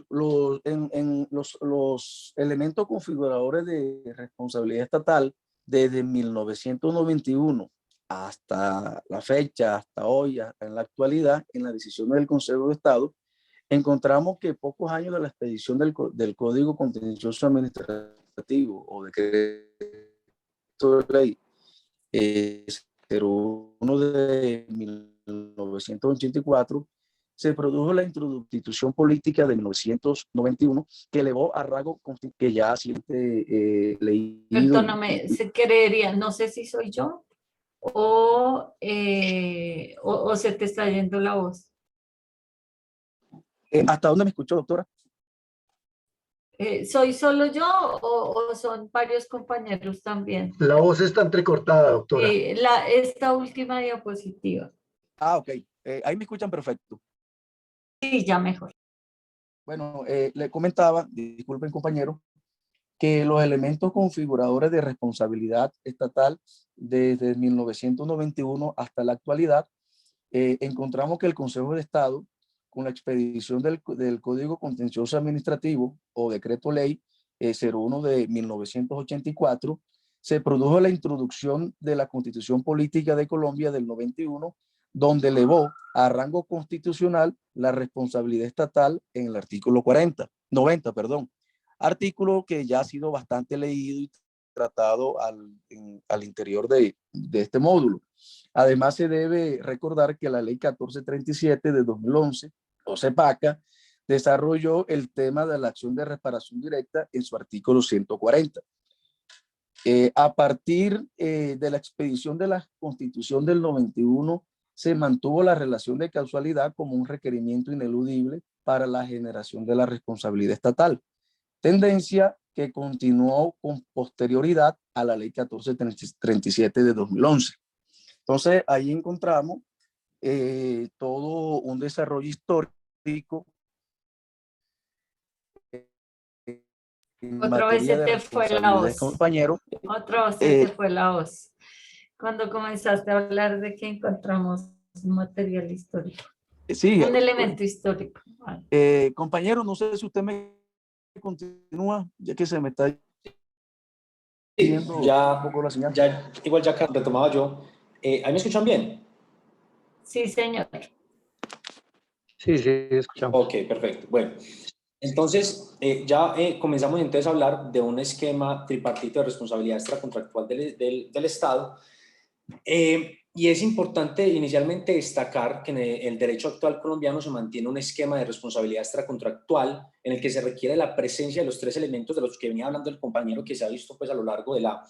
elementos configuradores de responsabilidad estatal desde 1991 hasta la fecha, hasta hoy, en la actualidad, en la decisión del Consejo de Estado, encontramos que pocos años de la expedición del Código Contencioso Administrativo o decreto de ley 01 de 1984, se produjo la institución política de 1991 que elevó a rango que ya siente leído. Perdóname, se creería, no sé si soy yo o se te está yendo la voz. ¿Hasta dónde me escuchó, doctora? ¿Soy solo yo o son varios compañeros también? La voz está entrecortada, doctora. Esta última diapositiva. Ah, ok. Ahí me escuchan perfecto. Sí, ya mejor. Bueno, le comentaba, disculpen compañero, que los elementos configuradores de responsabilidad estatal desde 1991 hasta la actualidad, encontramos que el Consejo de Estado, con la expedición del Código Contencioso Administrativo o Decreto Ley 01 de 1984, se produjo la introducción de la Constitución Política de Colombia del 91, donde elevó a rango constitucional la responsabilidad estatal en el artículo 90, artículo que ya ha sido bastante leído y tratado al interior de este módulo. Además, se debe recordar que la ley 1437 de 2011, o CEPACA, desarrolló el tema de la acción de reparación directa en su artículo 140. A partir de la expedición de la Constitución del 91, se mantuvo la relación de causalidad como un requerimiento ineludible para la generación de la responsabilidad estatal, tendencia que continuó con posterioridad a la ley 1437 de 2011. Entonces, ahí encontramos todo un desarrollo histórico. Otra vez se te fue la voz. Compañero. Otra vez se te fue la voz. Cuando comenzaste a hablar de que encontramos un material histórico. Sí. Un elemento histórico. Compañero, no sé si usted me continúa, ya que se me está yendo un poco la señal. Ya, igual ya retomaba yo. ¿Ahí me escuchan bien? Sí, señor. Sí, escuchamos. Ok, perfecto. Bueno, entonces ya comenzamos entonces a hablar de un esquema tripartito de responsabilidad extracontractual del Estado. Y es importante inicialmente destacar que en el derecho actual colombiano se mantiene un esquema de responsabilidad extracontractual en el que se requiere la presencia de los tres elementos de los que venía hablando el compañero, que se ha visto pues a lo largo de la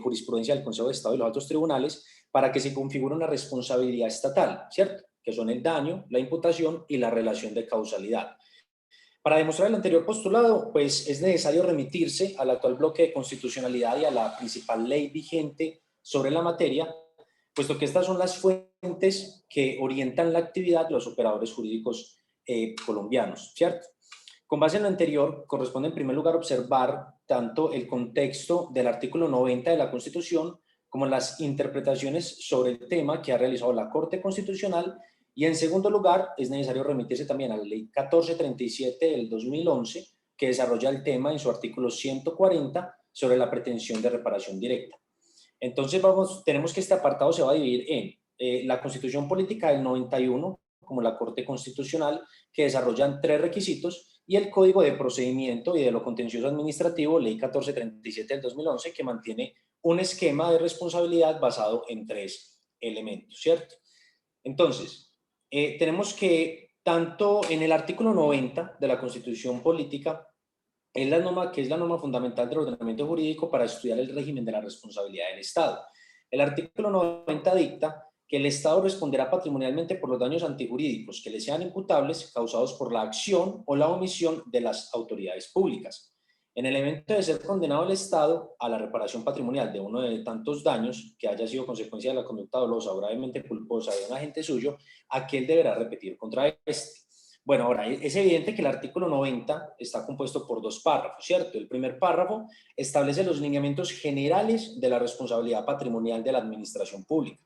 jurisprudencia del Consejo de Estado y los altos tribunales, para que se configure una responsabilidad estatal, ¿cierto? Que son el daño, la imputación y la relación de causalidad. Para demostrar el anterior postulado, pues es necesario remitirse al actual bloque de constitucionalidad y a la principal ley vigente sobre la materia, puesto que estas son las fuentes que orientan la actividad de los operadores jurídicos colombianos, ¿cierto? Con base en lo anterior, corresponde en primer lugar observar tanto el contexto del artículo 90 de la Constitución como las interpretaciones sobre el tema que ha realizado la Corte Constitucional, y en segundo lugar es necesario remitirse también a la Ley 1437 del 2011, que desarrolla el tema en su artículo 140 sobre la pretensión de reparación directa. Entonces tenemos que este apartado se va a dividir en la Constitución Política del 91, como la Corte Constitucional, que desarrollan tres requisitos, y el Código de Procedimiento y de lo Contencioso Administrativo, Ley 1437 del 2011, que mantiene un esquema de responsabilidad basado en tres elementos, ¿cierto? Entonces, tenemos que tanto en el artículo 90 de la Constitución Política, es la norma que es la norma fundamental del ordenamiento jurídico para estudiar el régimen de la responsabilidad del Estado. El artículo 90 dicta que el Estado responderá patrimonialmente por los daños antijurídicos que le sean imputables causados por la acción o la omisión de las autoridades públicas. En el evento de ser condenado el Estado a la reparación patrimonial de uno de tantos daños que haya sido consecuencia de la conducta dolosa o gravemente culposa de un agente suyo, aquel deberá repetir contra este. Bueno, ahora es evidente que el artículo 90 está compuesto por dos párrafos, ¿cierto? El primer párrafo establece los lineamientos generales de la responsabilidad patrimonial de la administración pública,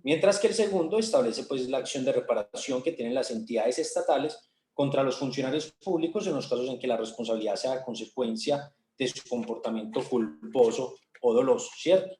mientras que el segundo establece pues la acción de reparación que tienen las entidades estatales contra los funcionarios públicos en los casos en que la responsabilidad sea consecuencia de su comportamiento culposo o doloso, ¿cierto?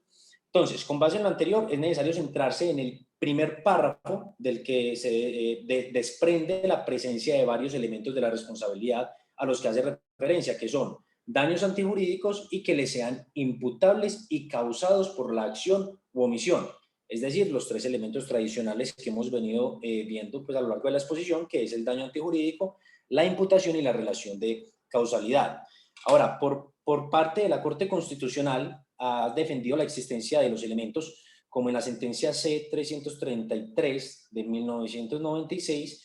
Entonces, con base en lo anterior, es necesario centrarse en el primer párrafo del que se desprende la presencia de varios elementos de la responsabilidad a los que hace referencia, que son daños antijurídicos y que le sean imputables y causados por la acción u omisión. Es decir, los tres elementos tradicionales que hemos venido viendo pues, a lo largo de la exposición, que es el daño antijurídico, la imputación y la relación de causalidad. Ahora, por parte de la Corte Constitucional, ha defendido la existencia de los elementos, como en la sentencia C-333 de 1996,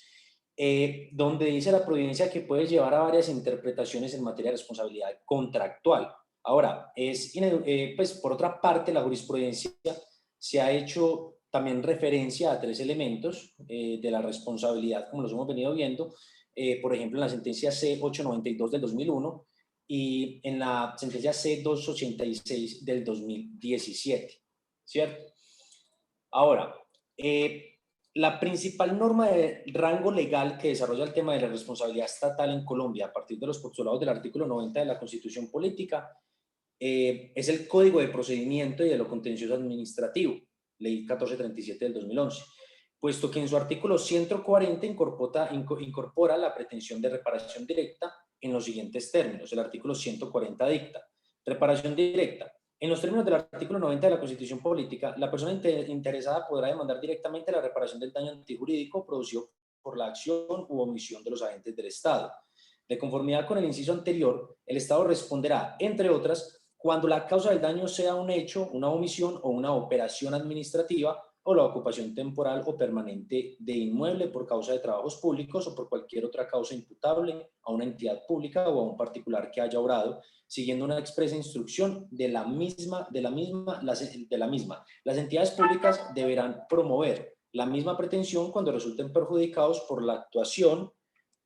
donde dice la providencia que puede llevar a varias interpretaciones en materia de responsabilidad contractual. Ahora, pues, por otra parte, la jurisprudencia se ha hecho también referencia a tres elementos de la responsabilidad, como los hemos venido viendo, por ejemplo, en la sentencia C-892 del 2001 y en la sentencia C-286 del 2017, ¿cierto? Ahora, la principal norma de rango legal que desarrolla el tema de la responsabilidad estatal en Colombia a partir de los postulados del artículo 90 de la Constitución Política es el Código de Procedimiento y de lo Contencioso Administrativo, Ley 1437 del 2011, puesto que en su artículo 140 incorpora la pretensión de reparación directa en los siguientes términos. El artículo 140 dicta: reparación directa. En los términos del artículo 90 de la Constitución Política, la persona interesada podrá demandar directamente la reparación del daño antijurídico producido por la acción u omisión de los agentes del Estado. De conformidad con el inciso anterior, el Estado responderá, entre otras, cuando la causa del daño sea un hecho, una omisión o una operación administrativa o la ocupación temporal o permanente de inmueble por causa de trabajos públicos o por cualquier otra causa imputable a una entidad pública o a un particular que haya obrado, siguiendo una expresa instrucción de la misma. Las entidades públicas deberán promover la misma pretensión cuando resulten perjudicados por la actuación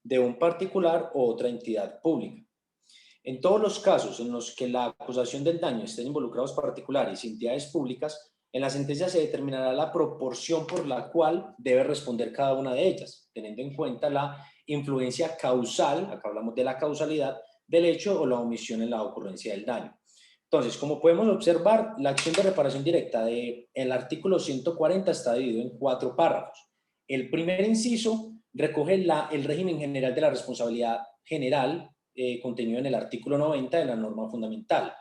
de un particular o otra entidad pública. En todos los casos en los que la acusación del daño estén involucrados particulares y entidades públicas, en la sentencia se determinará la proporción por la cual debe responder cada una de ellas, teniendo en cuenta la influencia causal, acá hablamos de la causalidad, del hecho o la omisión en la ocurrencia del daño. Entonces, como podemos observar, la acción de reparación directa del artículo 140 está dividido en 4 párrafos. El primer inciso recoge el régimen general de la responsabilidad general contenido en el artículo 90 de la norma fundamental.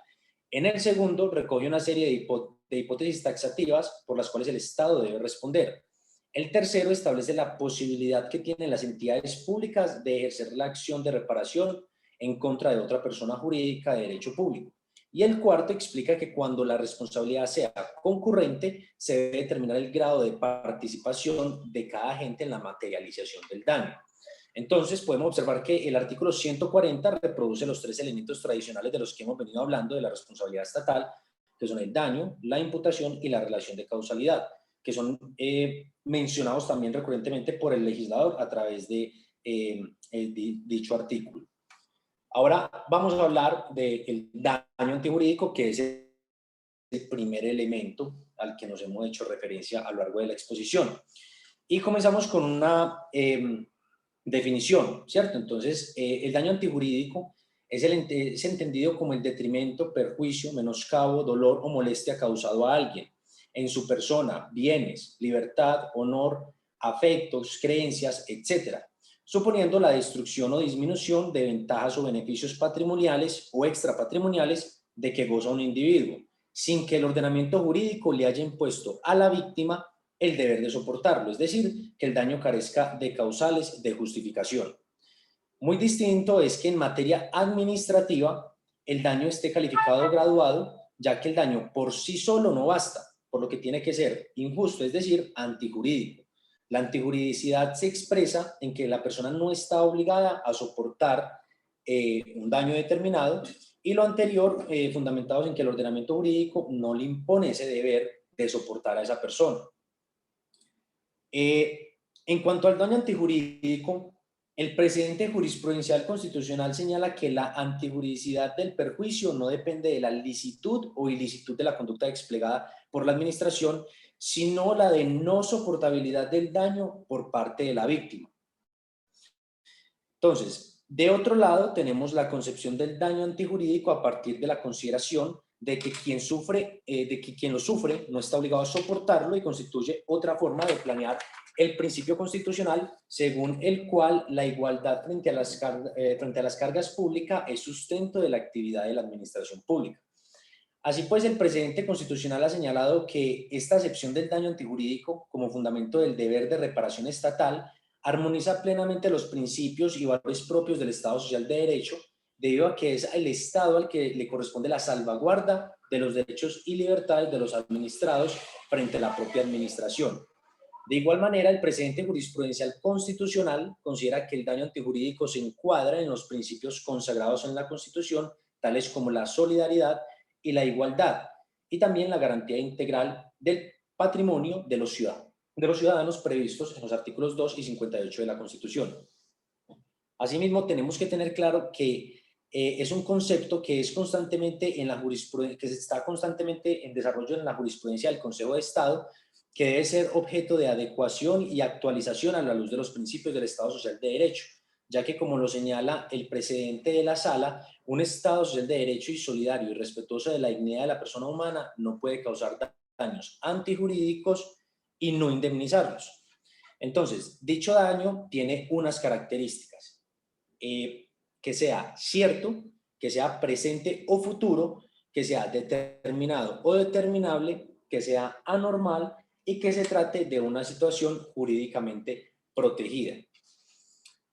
En el segundo, recoge una serie de hipótesis taxativas por las cuales el Estado debe responder. El tercero establece la posibilidad que tienen las entidades públicas de ejercer la acción de reparación en contra de otra persona jurídica de derecho público. Y el cuarto explica que cuando la responsabilidad sea concurrente, se debe determinar el grado de participación de cada agente en la materialización del daño. Entonces, podemos observar que el artículo 140 reproduce los 3 elementos tradicionales de los que hemos venido hablando de la responsabilidad estatal, que son el daño, la imputación y la relación de causalidad, que son mencionados también recurrentemente por el legislador a través de dicho artículo. Ahora vamos a hablar del daño antijurídico, que es el primer elemento al que nos hemos hecho referencia a lo largo de la exposición. Y comenzamos con una definición, ¿cierto? Entonces, el daño antijurídico es entendido como el detrimento, perjuicio, menoscabo, dolor o molestia causado a alguien en su persona, bienes, libertad, honor, afectos, creencias, etc., suponiendo la destrucción o disminución de ventajas o beneficios patrimoniales o extrapatrimoniales de que goza un individuo, sin que el ordenamiento jurídico le haya impuesto a la víctima el deber de soportarlo, es decir, que el daño carezca de causales de justificación. Muy distinto es que en materia administrativa el daño esté calificado o graduado, ya que el daño por sí solo no basta, por lo que tiene que ser injusto, es decir, antijurídico. La antijuridicidad se expresa en que la persona no está obligada a soportar un daño determinado, y lo anterior fundamentados en que el ordenamiento jurídico no le impone ese deber de soportar a esa persona. En cuanto al daño antijurídico, el precedente jurisprudencial constitucional señala que la antijuridicidad del perjuicio no depende de la licitud o ilicitud de la conducta desplegada por la administración, sino la de no soportabilidad del daño por parte de la víctima. Entonces, de otro lado, tenemos la concepción del daño antijurídico a partir de la consideración de que quien lo sufre no está obligado a soportarlo y constituye otra forma de planear el principio constitucional según el cual la igualdad frente a las cargas públicas es sustento de la actividad de la administración pública. Así pues, el precedente constitucional ha señalado que esta acepción del daño antijurídico como fundamento del deber de reparación estatal armoniza plenamente los principios y valores propios del Estado Social de Derecho, debido a que es el Estado al que le corresponde la salvaguarda de los derechos y libertades de los administrados frente a la propia administración. De igual manera, el precedente jurisprudencial constitucional considera que el daño antijurídico se encuadra en los principios consagrados en la Constitución, tales como la solidaridad y la igualdad, y también la garantía integral del patrimonio de los ciudadanos previstos en los artículos 2 y 58 de la Constitución. Asimismo, tenemos que tener claro que es un concepto que es constantemente en la jurisprudencia, que se está constantemente en desarrollo en la jurisprudencia del Consejo de Estado, que debe ser objeto de adecuación y actualización a la luz de los principios del Estado Social de Derecho, ya que, como lo señala el precedente de la Sala, un Estado social de derecho y solidario y respetuoso de la dignidad de la persona humana no puede causar daños antijurídicos y no indemnizarlos. Entonces, dicho daño tiene unas características: que sea cierto, que sea presente o futuro, que sea determinado o determinable, que sea anormal y que se trate de una situación jurídicamente protegida.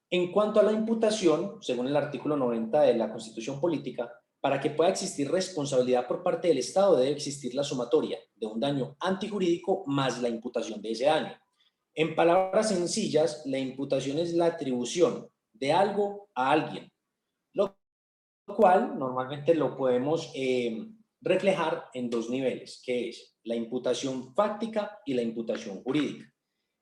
En cuanto a la imputación, según el artículo 90 de la Constitución Política, para que pueda existir responsabilidad por parte del Estado debe existir la sumatoria de un daño antijurídico más la imputación de ese daño. En palabras sencillas, la imputación es la atribución de algo a alguien, lo cual normalmente lo podemos reflejar en dos niveles, que es la imputación fáctica y la imputación jurídica.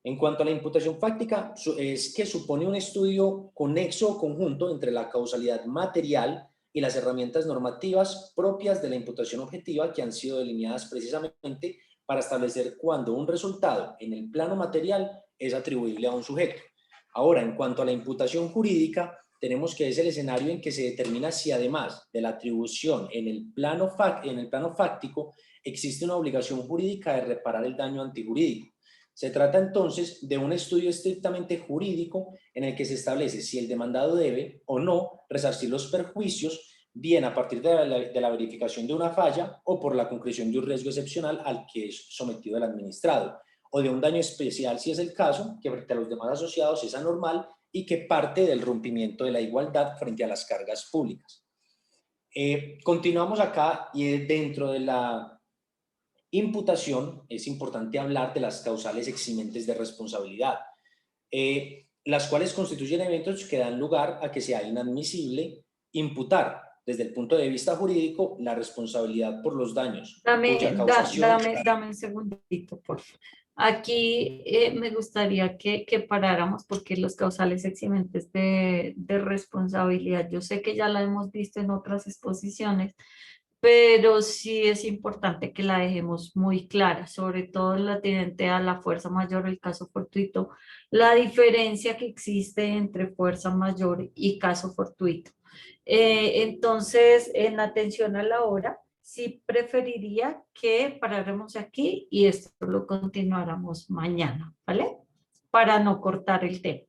En cuanto a la imputación fáctica, es que supone un estudio conexo o conjunto entre la causalidad material y las herramientas normativas propias de la imputación objetiva que han sido delineadas precisamente para establecer cuándo un resultado en el plano material es atribuible a un sujeto. Ahora, en cuanto a la imputación jurídica, tenemos que es el escenario en que se determina si además de la atribución en el plano fáctico existe una obligación jurídica de reparar el daño antijurídico. Se trata entonces de un estudio estrictamente jurídico en el que se establece si el demandado debe o no resarcir los perjuicios, bien a partir de la verificación de una falla o por la concreción de un riesgo excepcional al que es sometido el administrado, o de un daño especial si es el caso, que frente a los demás asociados es anormal y que parte del rompimiento de la igualdad frente a las cargas públicas. Continuamos acá y dentro de la imputación es importante hablar de las causales eximentes de responsabilidad, las cuales constituyen eventos que dan lugar a que sea inadmisible imputar desde el punto de vista jurídico la responsabilidad por los daños. Dame un segundito, por favor. Aquí me gustaría que paráramos porque los causales eximentes de responsabilidad, yo sé que ya la hemos visto en otras exposiciones, pero sí es importante que la dejemos muy clara, sobre todo en la tendiente a la fuerza mayor, el caso fortuito, la diferencia que existe entre fuerza mayor y caso fortuito. Entonces, en atención a la hora, sí preferiría que paráramos aquí y esto lo continuáramos mañana, ¿vale? Para no cortar el tema.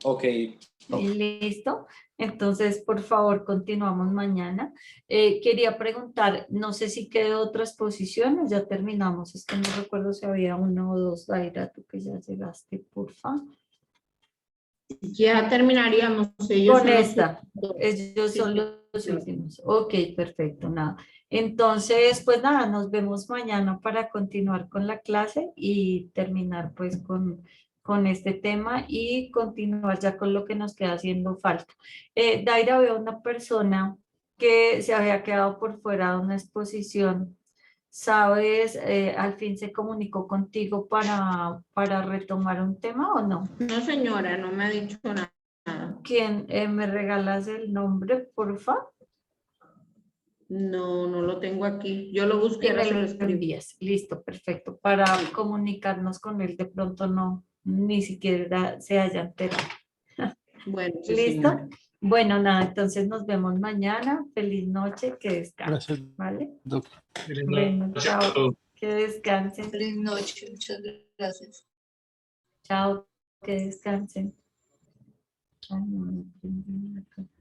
Ok. Listo. Entonces, por favor, continuamos mañana. Quería preguntar, no sé si quedó otra exposición o ya terminamos. Es que no recuerdo si había uno o dos. Daira, tú que ya llegaste, por favor. Ya terminaríamos. Con esta. Ellos son los últimos. Ok, perfecto, nada. Entonces, pues nada, nos vemos mañana para continuar con la clase y terminar pues con este tema y continuar ya con lo que nos queda haciendo falta. Daira, veo una persona que se había quedado por fuera de una exposición. ¿Sabes? ¿Al fin se comunicó contigo para retomar un tema o no? No, señora, no me ha dicho nada. ¿Quién? ¿Me regalas el nombre, por favor? No, no lo tengo aquí. Yo lo busqué. Y me lo envías. Listo, perfecto. Para comunicarnos con él, de pronto no, ni siquiera se haya enterado. Bueno, sí, ¿Listo? señora. Bueno, nada, entonces nos vemos mañana. Feliz noche, que descansen, Gracias, ¿vale? doctor. Bueno, chao, que descansen. Feliz noche, muchas gracias. Chao, que descansen. Ay, no, no, no, no, no.